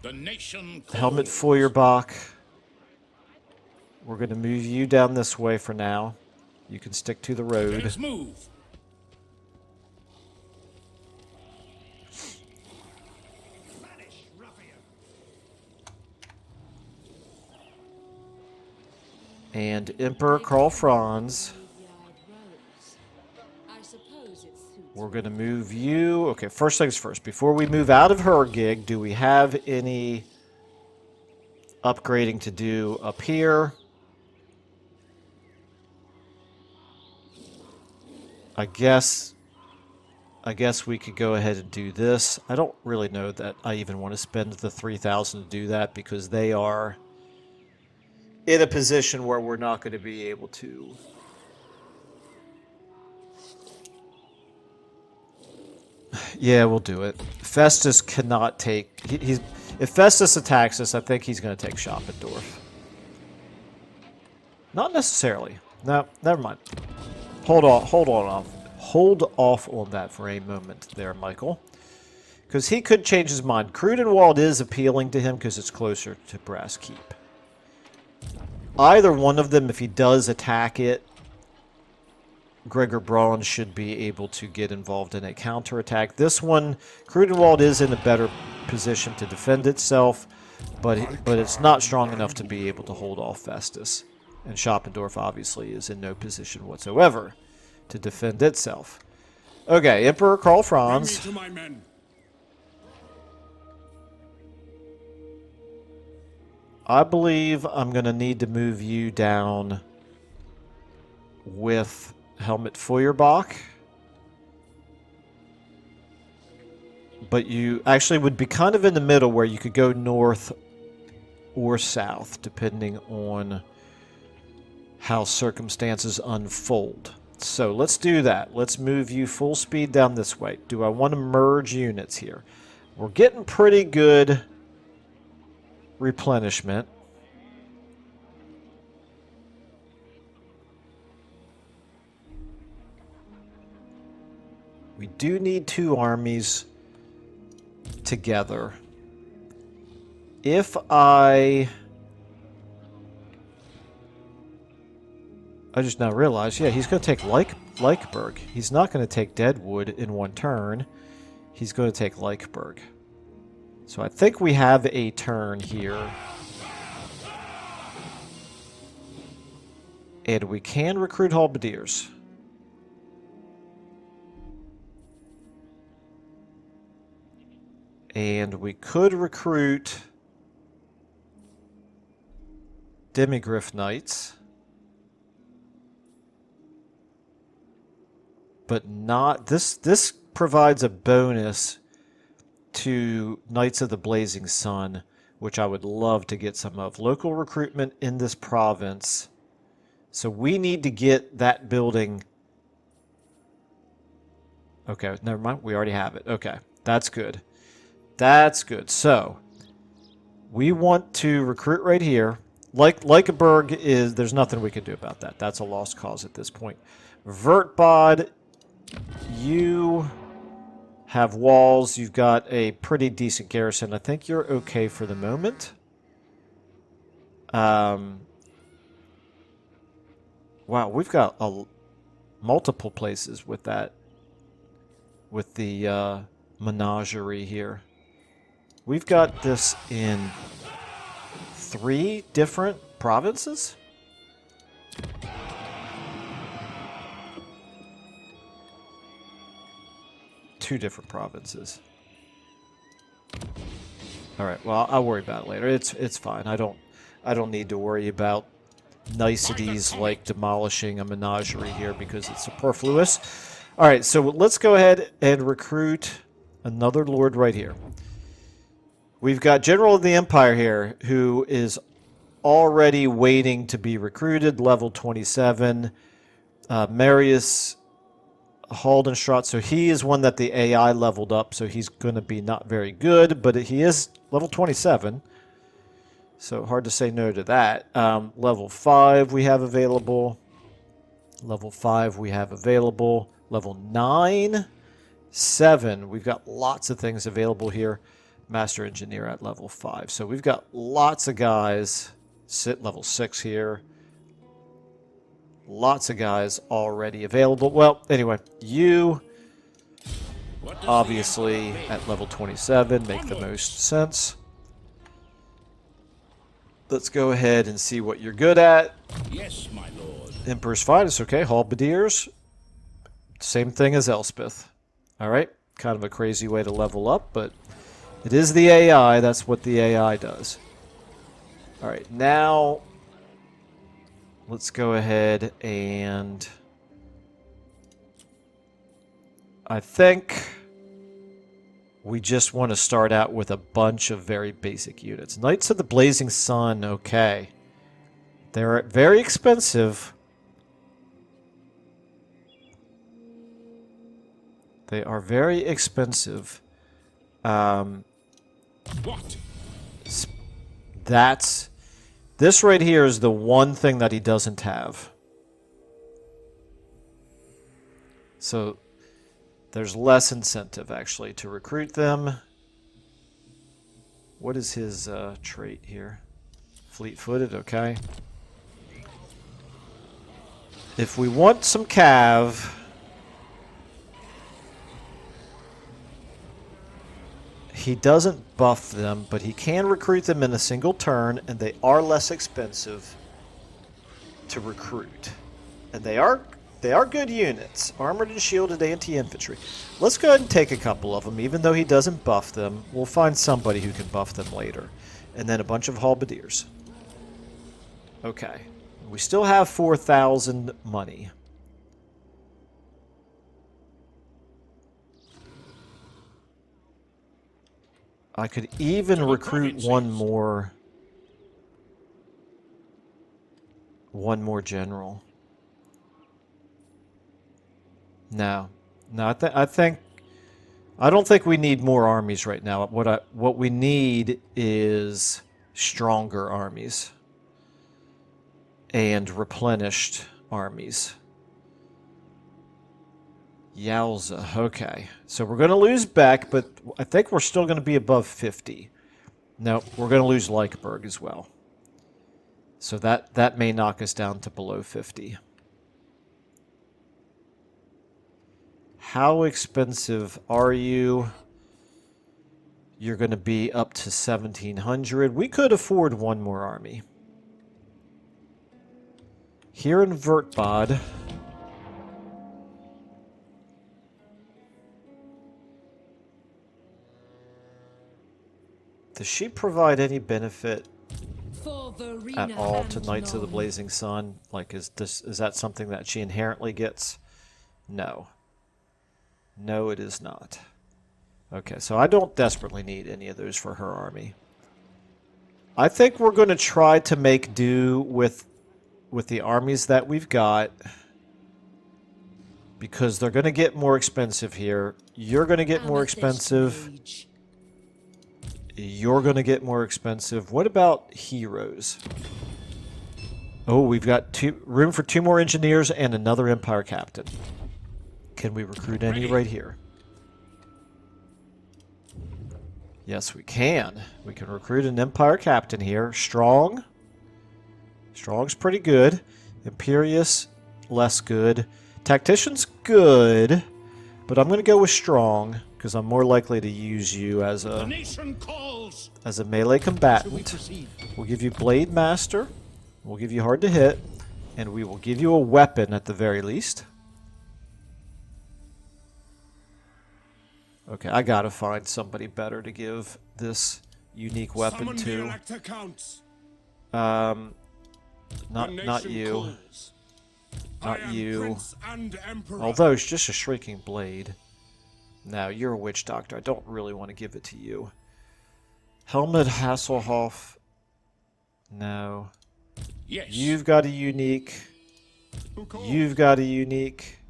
The nation Helmut Feuerbach. We're going to move you down this way for now. You can stick to the road. Let's move. And Emperor Karl Franz. We're going to move you. Okay, first things first. Before we move out of her gig, do we have any upgrading to do up here? I guess we could go ahead and do this. I don't really know that I even want to spend the 3,000 to do that, because they are in a position where we're not going to be able to. Yeah, we'll do it. Festus cannot take... if Festus attacks us, I think he's going to take Schoppendorf. Not necessarily. No, never mind. Hold off on that for a moment there, Michael. Because he could change his mind. Crudenwald is appealing to him because it's closer to Brass Keep. Either one of them, if he does attack it, Gregor Braun should be able to get involved in a counterattack. This one, Crudenwald is in a better position to defend itself, but it's not strong enough to be able to hold off Festus. And Schoppendorf obviously is in no position whatsoever to defend itself. Okay, Emperor Karl Franz. Bring me to my men. I believe I'm going to need to move you down with Helmut Feuerbach. But you actually would be kind of in the middle where you could go north or south, depending on how circumstances unfold. So let's do that. Let's move you full speed down this way. Do I want to merge units here? We're getting pretty good replenishment. We do need two armies together. If I I just now realized, yeah, he's going to take Leicheberg. He's not going to take Deadwood in one turn. He's going to take Leicheberg. So I think we have a turn here. And we can recruit halberdiers. And we could recruit Demigryph Knights. But not... This provides a bonus to Knights of the Blazing Sun, which I would love to get some of. Local recruitment in this province. So we need to get that building... Okay, never mind. We already have it. Okay, that's good. That's good. So, we want to recruit right here. Leicheberg is... There's nothing we can do about that. That's a lost cause at this point. Vertbod, you have walls. You've got a pretty decent garrison. I think you're okay for the moment. Wow, we've got multiple places with that. With the menagerie here. We've got this in 3 different provinces? Two different provinces. Alright, well, I'll worry about it later. It's fine. I don't need to worry about niceties like demolishing a menagerie here because it's superfluous. Alright, so let's go ahead and recruit another lord right here. We've got General of the Empire here, who is already waiting to be recruited, level 27. Marius Haldenstraat, so he is one that the AI leveled up, so he's going to be not very good, but he is level 27. So hard to say no to that. Level 5 we have available. Level 5 we have available. Level 9, 7. We've got lots of things available here. Master Engineer at level 5. So we've got lots of guys. Sit level 6 here. Lots of guys already available. Well, anyway, you obviously at level 27 make the most sense. Let's go ahead and see what you're good at. Yes, my lord. Emperor's Finest, okay. Halberdiers. Same thing as Elspeth. Alright, kind of a crazy way to level up, but it is the AI. That's what the AI does. Alright, now let's go ahead and I think we just want to start out with a bunch of very basic units. Knights of the Blazing Sun, okay. They're very expensive. They are very expensive. What? This right here is the one thing that he doesn't have. So there's less incentive actually to recruit them. What is his trait here? Fleet-footed, okay. If we want some cav, he doesn't buff them, but he can recruit them in a single turn, and they are less expensive to recruit. And they are good units. Armored and shielded anti-infantry. Let's go ahead and take a couple of them, even though he doesn't buff them. We'll find somebody who can buff them later. And then a bunch of halberdiers. Okay. We still have 4,000 money. I could even recruit one more general. No, I don't think we need more armies right now. What we need is stronger armies and replenished armies. Yowza. Okay. So we're going to lose Beck, but I think we're still going to be above 50. No, we're going to lose Leicheberg as well. So that may knock us down to below 50. How expensive are you? You're going to be up to 1,700. We could afford one more army. Here in Vertbod, does she provide any benefit For at all to and Knights of the None. Blazing Sun? Like, is that something that she inherently gets? No. No, it is not. Okay, so I don't desperately need any of those for her army. I think we're going to try to make do with the armies that we've got, because they're going to get more expensive here. You're going to get more Amethyst expensive. Mage. You're going to get more expensive. What about heroes? Oh, we've got room for 2 more engineers and another Empire captain. Can we recruit any right here? Yes, we can. We can recruit an Empire captain here. Strong. Strong's pretty good. Imperious, less good. Tactician's good, but I'm going to go with Strong because I'm more likely to use you as The a nation calls. melee Shall we combatant. proceed? We'll give you Blade Master. We'll give you hard to hit, and we will give you a weapon at the very least. Okay, I gotta find somebody better to give this unique weapon Summon the to. elector counts. Not The nation you. calls. Not I am you. Prince and Emperor. Although it's just a shrieking blade. No, you're a witch doctor. I don't really want to give it to you. Helmut Hasselhoff. No. Yes. You've got a unique. Who calls? You've got a unique.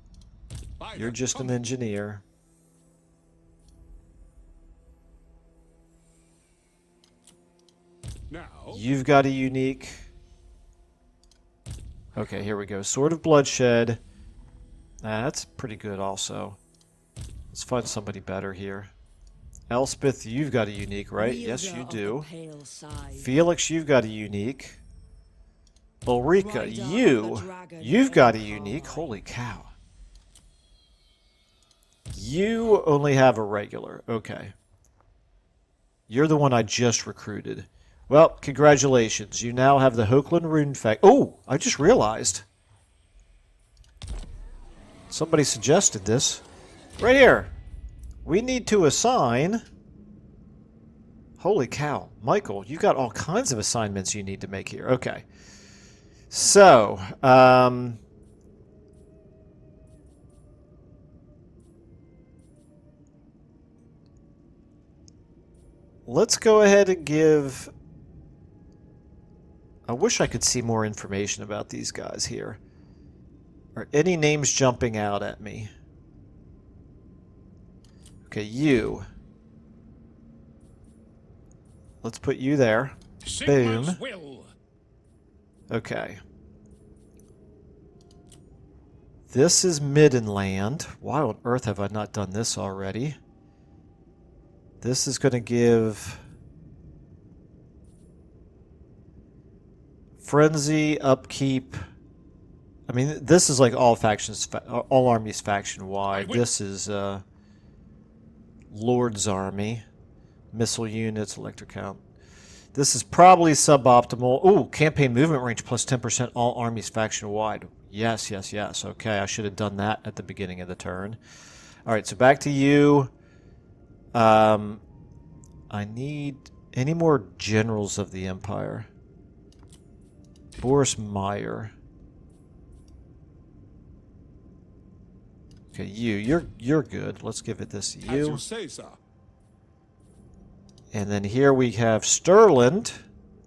By You're the just an company. engineer. Now, You've got a unique. Okay, here we go. Sword of Bloodshed. That's pretty good also. Let's find somebody better here. Elspeth, you've got a unique, right? Yes, Wielder you of the do. pale side. Felix, you've got a unique. Ulrika, Rider of the dragon you've got a Empire. unique. Holy cow. You only have a regular. Okay. You're the one I just recruited. Well, congratulations. You now have the Hokeland Rune Fact. Oh, I just realized. Somebody suggested this. Right here. We need to assign... Holy cow. Michael, you've got all kinds of assignments you need to make here. Okay. So, let's go ahead and give... I wish I could see more information about these guys here. Are any names jumping out at me? Okay, you. Let's put you there. Sigmar's Boom. will. Okay. This is Middenland. Why on earth have I not done this already? This is going to give... Frenzy, upkeep. I mean, this is like all factions, all armies faction-wide. This is Lord's army. Missile units, electric count. This is probably suboptimal. Ooh, campaign movement range plus 10% all armies faction-wide. Yes, yes, yes. Okay, I should have done that at the beginning of the turn. All right, so back to you. I need any more generals of the Empire. Boris Meyer. Okay, you're good. Let's give it this to as you. you say, sir. And then here we have Stirland.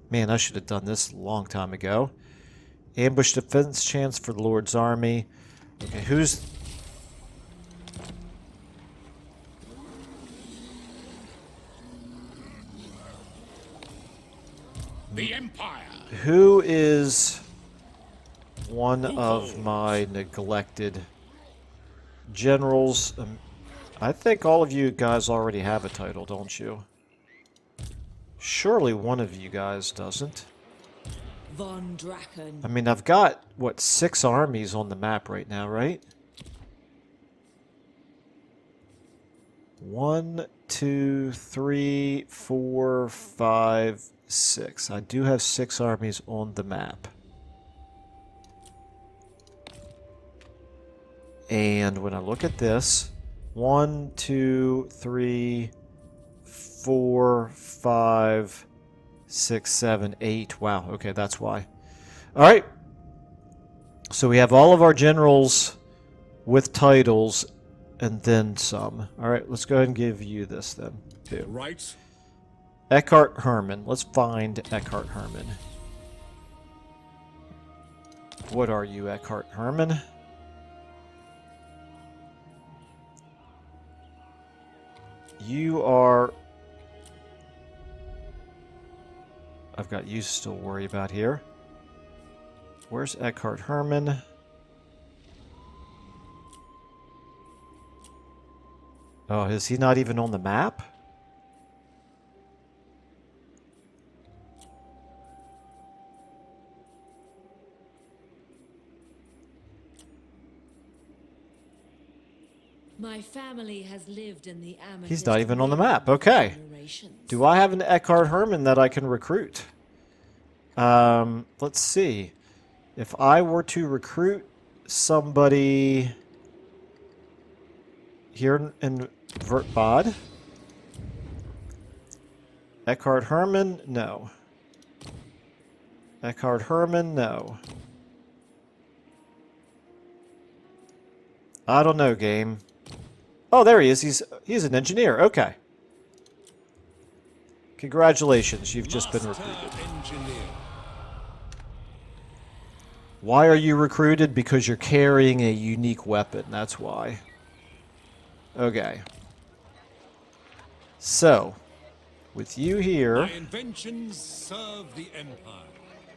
Man, I should have done this a long time ago. Ambush defense chance for the Lord's army. Okay, who's... The Empire. Who is one of my neglected generals? I think all of you guys already have a title, don't you? Surely one of you guys doesn't. Von Draken. I mean, I've got, what, 6 armies on the map right now, right? 1, 2, 3, 4, 5, 6. I do have 6 armies on the map. And when I look at this, 1, 2, 3, 4, 5, 6, 7, 8. Wow, okay, that's why. All right. So we have all of our generals with titles and then some. All right, let's go ahead and give you this then. Too. Right. Eckhart Herman. Let's find Eckhart Herman. What are you, Eckhart Herman? You are... I've got you still worry about here. Where's Eckhart Herman? Oh, is he not even on the map? My family has lived in the Amethyst. He's not even on the Region map. for Okay. generations. Do I have an Eckhart Herman that I can recruit? Let's see. If I were to recruit somebody here in Vertbod, Eckhart Herman, no. Eckhart Herman, no. I don't know, game. Oh, there he is. He's an engineer. Okay. Congratulations, you've just been recruited. Engineer. Why are you recruited? Because you're carrying a unique weapon. That's why. Okay. So, with you here, My inventions serve the Empire.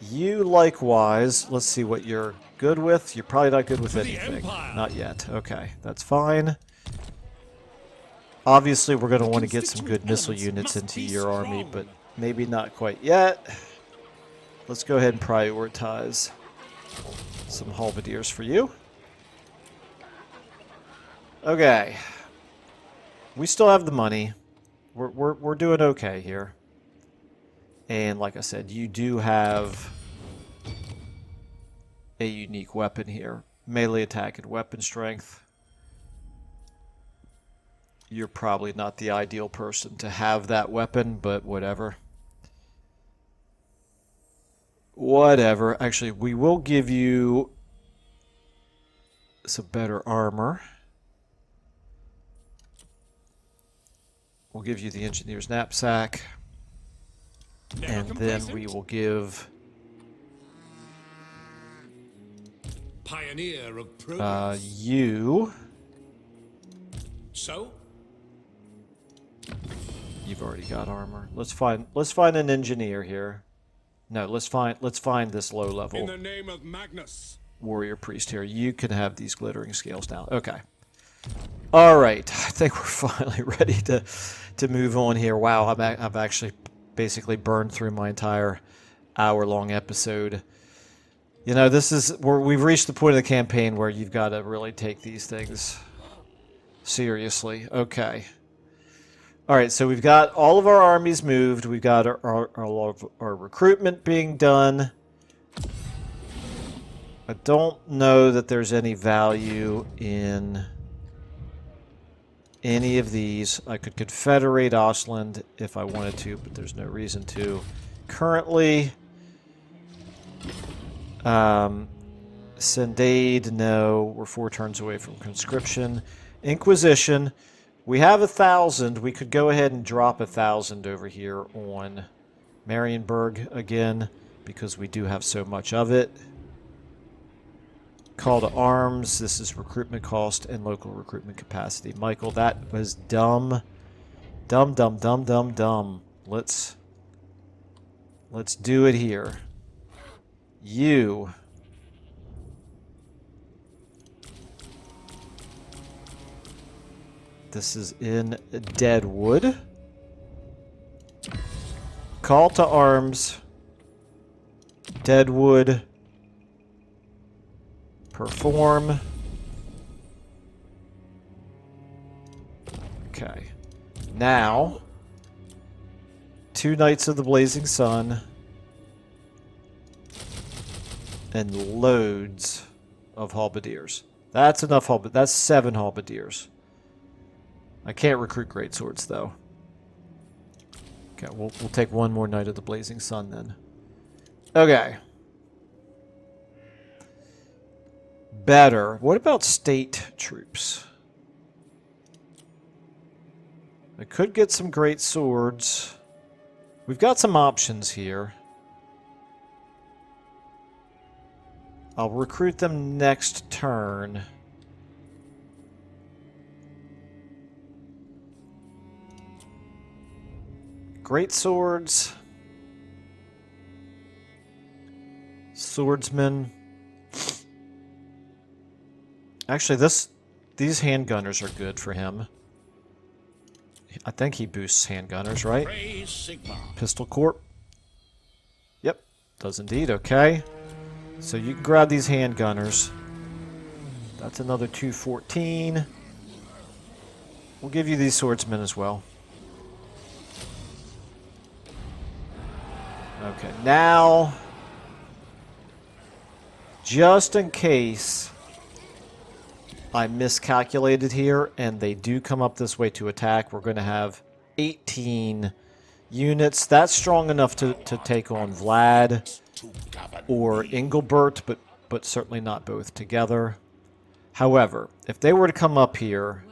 you likewise, let's see what you're good with. You're probably not good with For the anything. Empire. Not yet. Okay, that's fine. Obviously, we're going to want to get some good missile units into your army, but maybe not quite yet. Let's go ahead and prioritize some halberdiers for you. Okay. We still have the money. We're doing okay here. And like I said, you do have a unique weapon here. Melee attack and weapon strength. You're probably not the ideal person to have that weapon, but whatever. Whatever. Actually, we will give you some better armor. We'll give you the engineer's knapsack. Never And then complacent. we will give Pioneer of progress. you... So, You've already got armor. Let's find an engineer here. No, let's find this low in level the name of Magnus. warrior priest here. You can have these glittering scales now. Okay. All right. I think we're finally ready to move on here. Wow, I've actually basically burned through my entire hour-long episode. You know, this is where we've reached the point of the campaign where you've got to really take these things seriously. Okay. All right, so we've got all of our armies moved. We've got our recruitment being done. I don't know that there's any value in any of these. I could confederate Ostland if I wanted to, but there's no reason to. Currently, send aid, no. We're 4 turns away from conscription. Inquisition. We have 1,000. We could go ahead and drop 1,000 over here on Marienburg again, because we do have so much of it. Call to arms. This is recruitment cost and local recruitment capacity. Michael, that was dumb. Dumb, dumb, dumb, dumb, dumb. Let's do it here. You... This is in Deadwood. Call to arms. Deadwood. Perform. Okay. Now, 2 Knights of the Blazing Sun and loads of halberdiers. That's enough that's 7 halberdiers. I can't recruit greatswords though. Okay, we'll take 1 more Knight of the Blazing Sun then. Okay. Better. What about state troops? I could get some great swords. We've got some options here. I'll recruit them next turn. Great swords. Swordsmen. Actually, these handgunners are good for him. I think he boosts handgunners, right? Pistol Corp. Yep, does indeed. Okay. So you can grab these handgunners. That's another 214. We'll give you these swordsmen as well. Okay, now, just in case I miscalculated here and they do come up this way to attack, we're going to have 18 units. That's strong enough to take on Vlad or Engelbert, but certainly not both together. However, if they were to come up here,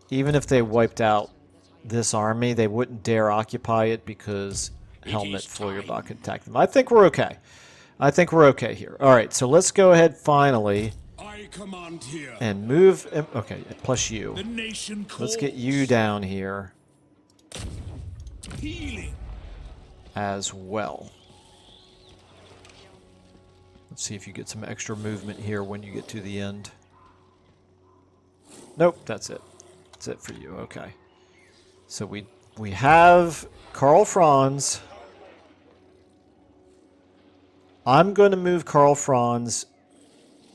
even if they wiped out this army, they wouldn't dare occupy it because Helmet Feuerbach could attack them. I think we're okay. I think we're okay here. All right, so let's go ahead finally and move. Okay, plus you. Let's get you down here as well. Let's see if you get some extra movement here when you get to the end. Nope, that's it. That's it for you. Okay. So we have Karl Franz. I'm going to move Karl Franz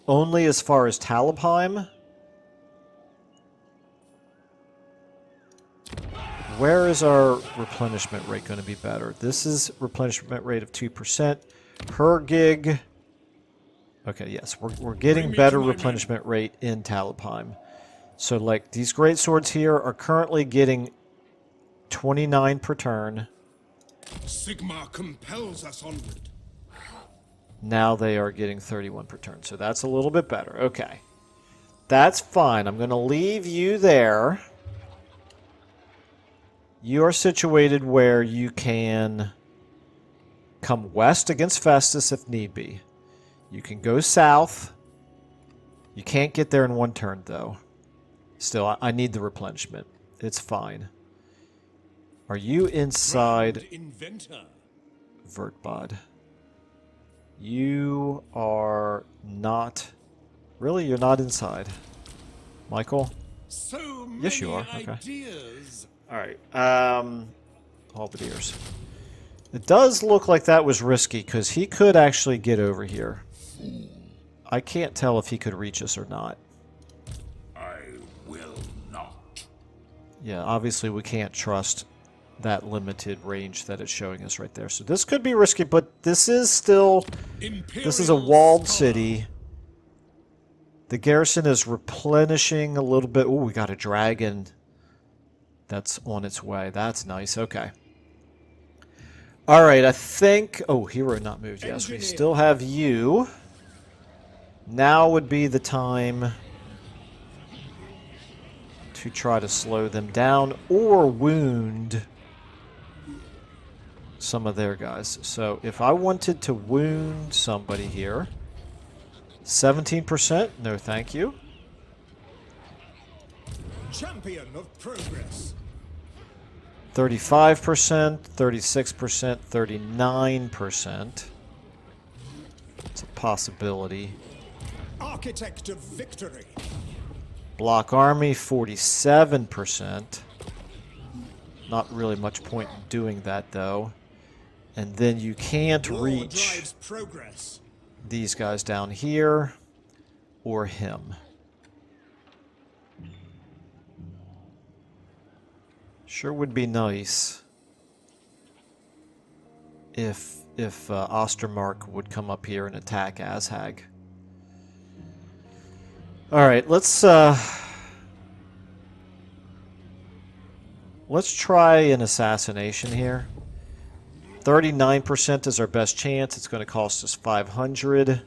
only as far as Talabheim. Where is our replenishment rate going to be better? This is replenishment rate of 2%. Her gig. Okay, yes, we're getting better replenishment rate in Talabheim. So, like, these great swords here are currently getting 29 per turn. Sigmar compels us onward. Now they are getting 31 per turn, so that's a little bit better. Okay. That's fine. I'm going to leave you there. You are situated where you can come west against Festus if need be. You can go south. You can't get there in 1 turn, though. Still, I need the replenishment. It's fine. Are you inside Vertbod? You are not. Really? You're not inside. Michael? Yes, you are. Okay. Alright. Halberdiers. It does look like that was risky, because he could actually get over here. I can't tell if he could reach us or not. I will not. Yeah, obviously we can't trust that limited range that it's showing us right there. So this could be risky, but this is still... This is a walled city. The garrison is replenishing a little bit. Oh, we got a dragon that's on its way. That's nice. Okay. All right, I think... Oh, hero not moved. Yes, we still have you. Now would be the time to try to slow them down or wound some of their guys. So if I wanted to wound somebody here, 17%, no thank you. Champion of progress. 35%, 36%, 39%. It's a possibility. Architect of victory. Block army, 47%. Not really much point in doing that, though. And then you can't reach these guys down here or him. Sure would be nice if Ostermark would come up here and attack Azhag. Alright, let's try an assassination here. 39% is our best chance. It's going to cost us 500.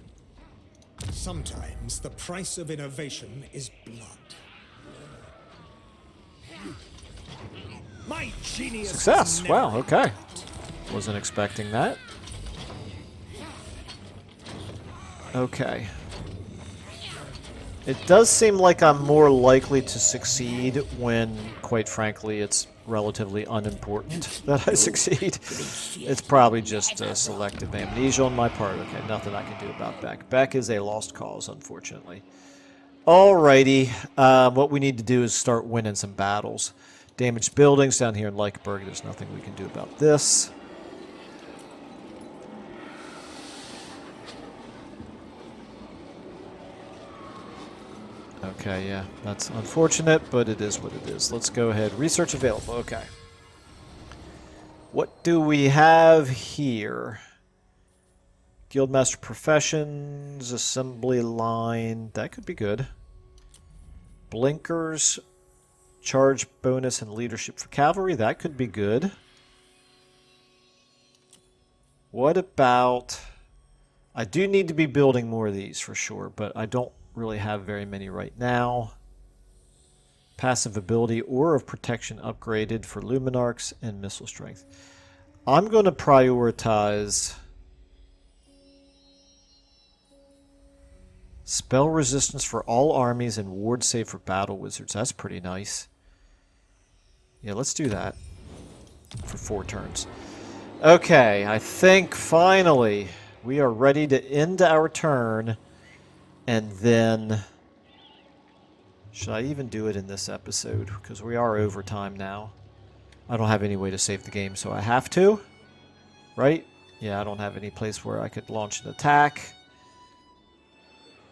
Sometimes the price of innovation is blood. My genius Success! is never Wow, okay. Wasn't expecting that. Okay. It does seem like I'm more likely to succeed when, quite frankly, it's relatively unimportant that I succeed. It's probably just selective amnesia on my part. Okay, nothing I can do about Beck. Beck is a lost cause, unfortunately. Alrighty, what we need to do is start winning some battles. Damaged buildings down here in Leicheberg. There's nothing we can do about this. Okay, yeah, that's unfortunate, but it is what it is. Let's go ahead. Research available. Okay. What do we have here? Guildmaster Professions, Assembly Line. That could be good. Blinkers, Charge bonus and Leadership for Cavalry. That could be good. What about... I do need to be building more of these for sure, but I don't really have very many right now. Passive ability Aura of Protection upgraded for Luminarchs and Missile Strength. I'm going to prioritize Spell Resistance for all armies and Ward Save for Battle Wizards. That's pretty nice. Yeah, let's do that for 4 turns. Okay, I think finally we are ready to end our turn. And then, should I even do it in this episode? Because we are over time now. I don't have any way to save the game, so I have to. Right? Yeah, I don't have any place where I could launch an attack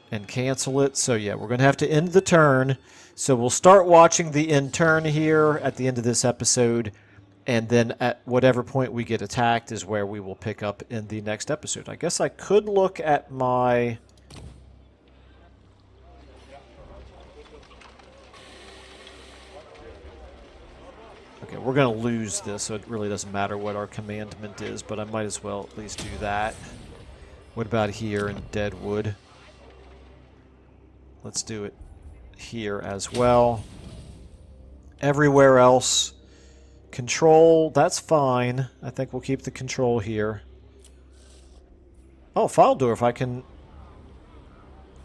and cancel it. So yeah, we're going to have to end the turn. So we'll start watching the end turn here at the end of this episode. And then at whatever point we get attacked is where we will pick up in the next episode. I guess I could look at my... Okay, we're going to lose this, so it really doesn't matter what our commandment is, but I might as well at least do that. What about here in Deadwood? Let's do it here as well. Everywhere else, control, that's fine. I think we'll keep the control here. Oh, Faldorf, I can...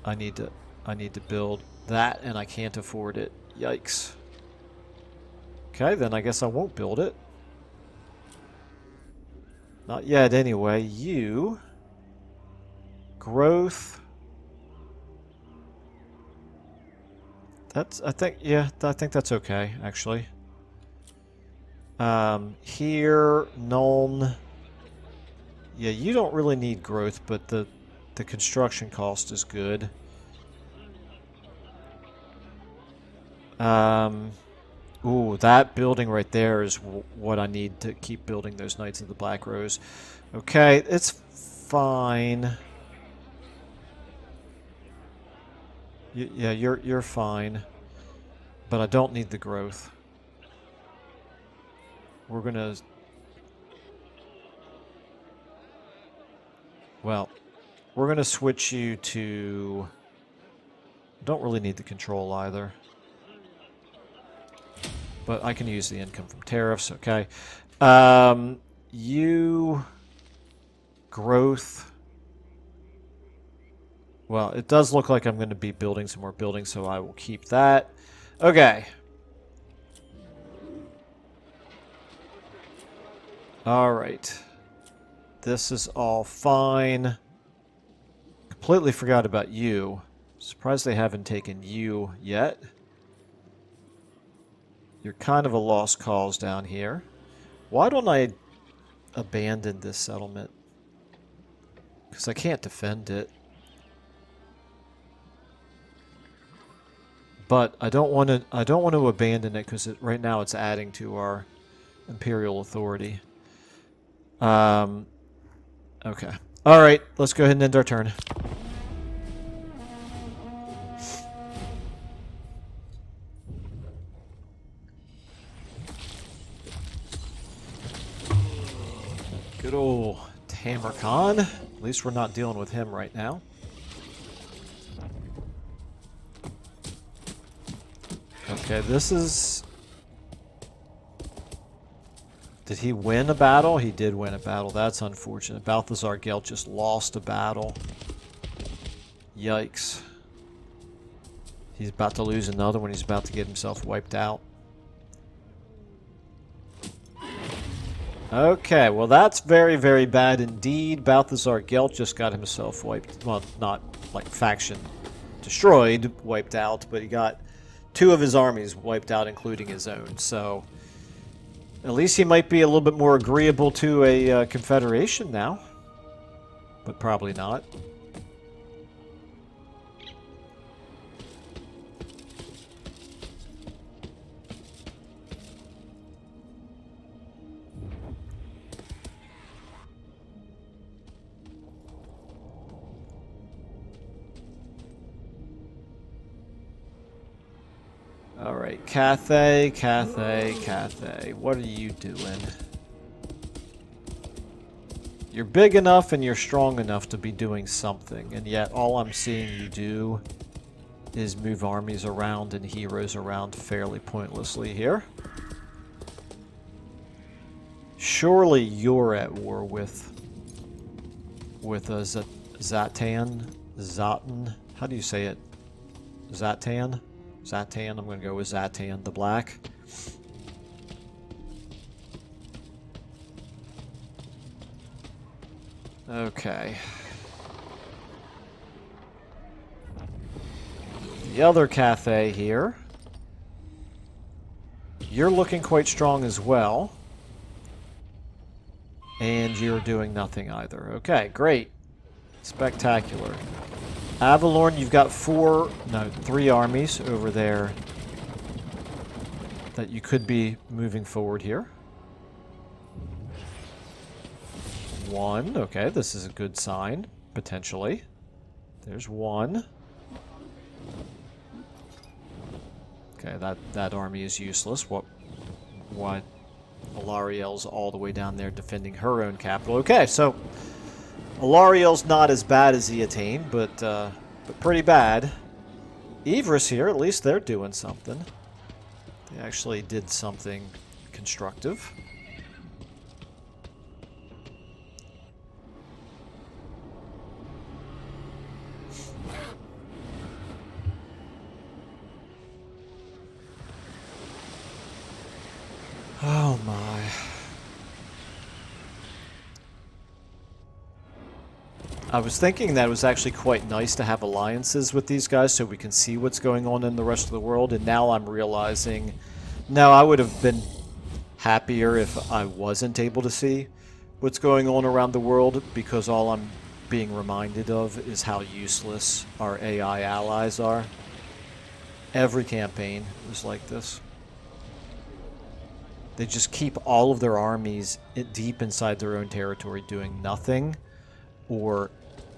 I need to build that, and I can't afford it. Yikes. Okay, then I guess I won't build it. Not yet, anyway. You... Growth... That's, I think that's okay, actually. Here, Nuln... Yeah, you don't really need growth, but the construction cost is good. Ooh, that building right there is what I need to keep building those Knights of the Black Rose. Okay, it's fine. Yeah, you're fine. But I don't need the growth. We're gonna... Well, we're gonna switch you to... Don't really need the control either. But I can use the income from tariffs, okay. You... Growth... Well, it does look like I'm going to be building some more buildings, so I will keep that. Okay. Alright. This is all fine. Completely forgot about you. Surprised they haven't taken you yet. You're kind of a lost cause down here. Why don't I abandon this settlement? Because I can't defend it. But I don't want to abandon it because right now it's adding to our Imperial authority. Okay. All right. Let's go ahead and end our turn. Good old Tamarcon. At least we're not dealing with him right now. Okay, this is... Did he win a battle? He did win a battle. That's unfortunate. Balthazar Gelt just lost a battle. Yikes. He's about to lose another one. He's about to get himself wiped out. Okay, well that's very, very bad indeed. Balthazar Gelt just got himself wiped. Well, not like faction destroyed, wiped out, but he got 2 of his armies wiped out, including his own. So at least he might be a little bit more agreeable to a confederation now, but probably not. Alright, Cathay, what are you doing? You're big enough and you're strong enough to be doing something, and yet all I'm seeing you do is move armies around and heroes around fairly pointlessly here. Surely you're at war with a Zatan? How do you say it? Zatan? Zatan, I'm going to go with Zatan the Black. Okay. The other Cathay here. You're looking quite strong as well. And you're doing nothing either. Okay, great. Spectacular. Avalorn, you've got 3 armies over there that you could be moving forward here. 1, okay, this is a good sign, potentially. There's 1. Okay, that army is useless. Why? Alariel's all the way down there defending her own capital. Okay, so Alariel's not as bad as Eataine, but pretty bad. Ivris here, at least they're doing something. They actually did something constructive. Oh my. I was thinking that it was actually quite nice to have alliances with these guys so we can see what's going on in the rest of the world, and now I'm realizing, no, I would have been happier if I wasn't able to see what's going on around the world, because all I'm being reminded of is how useless our AI allies are. Every campaign is like this. They just keep all of their armies deep inside their own territory doing nothing, or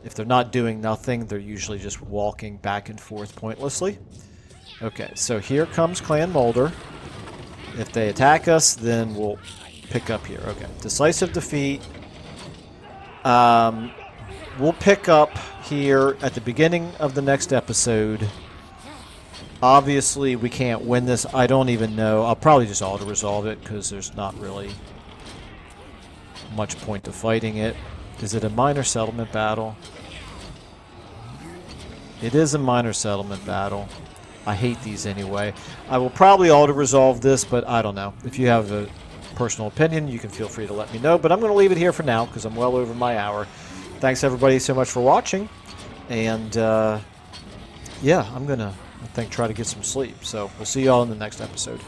if they're not doing nothing, they're usually just walking back and forth pointlessly. Okay, so here comes Clan Mulder. If they attack us, then we'll pick up here. Okay, decisive defeat. We'll pick up here at the beginning of the next episode. Obviously, we can't win this. I don't even know. I'll probably just auto-resolve it because there's not really much point to fighting it. Is it a minor settlement battle? It is a minor settlement battle. I hate these anyway. I will probably auto-resolve this, but I don't know. If you have a personal opinion, you can feel free to let me know. But I'm going to leave it here for now because I'm well over my hour. Thanks, everybody, so much for watching. And, yeah, I'm going to, I think, try to get some sleep. So we'll see you all in the next episode.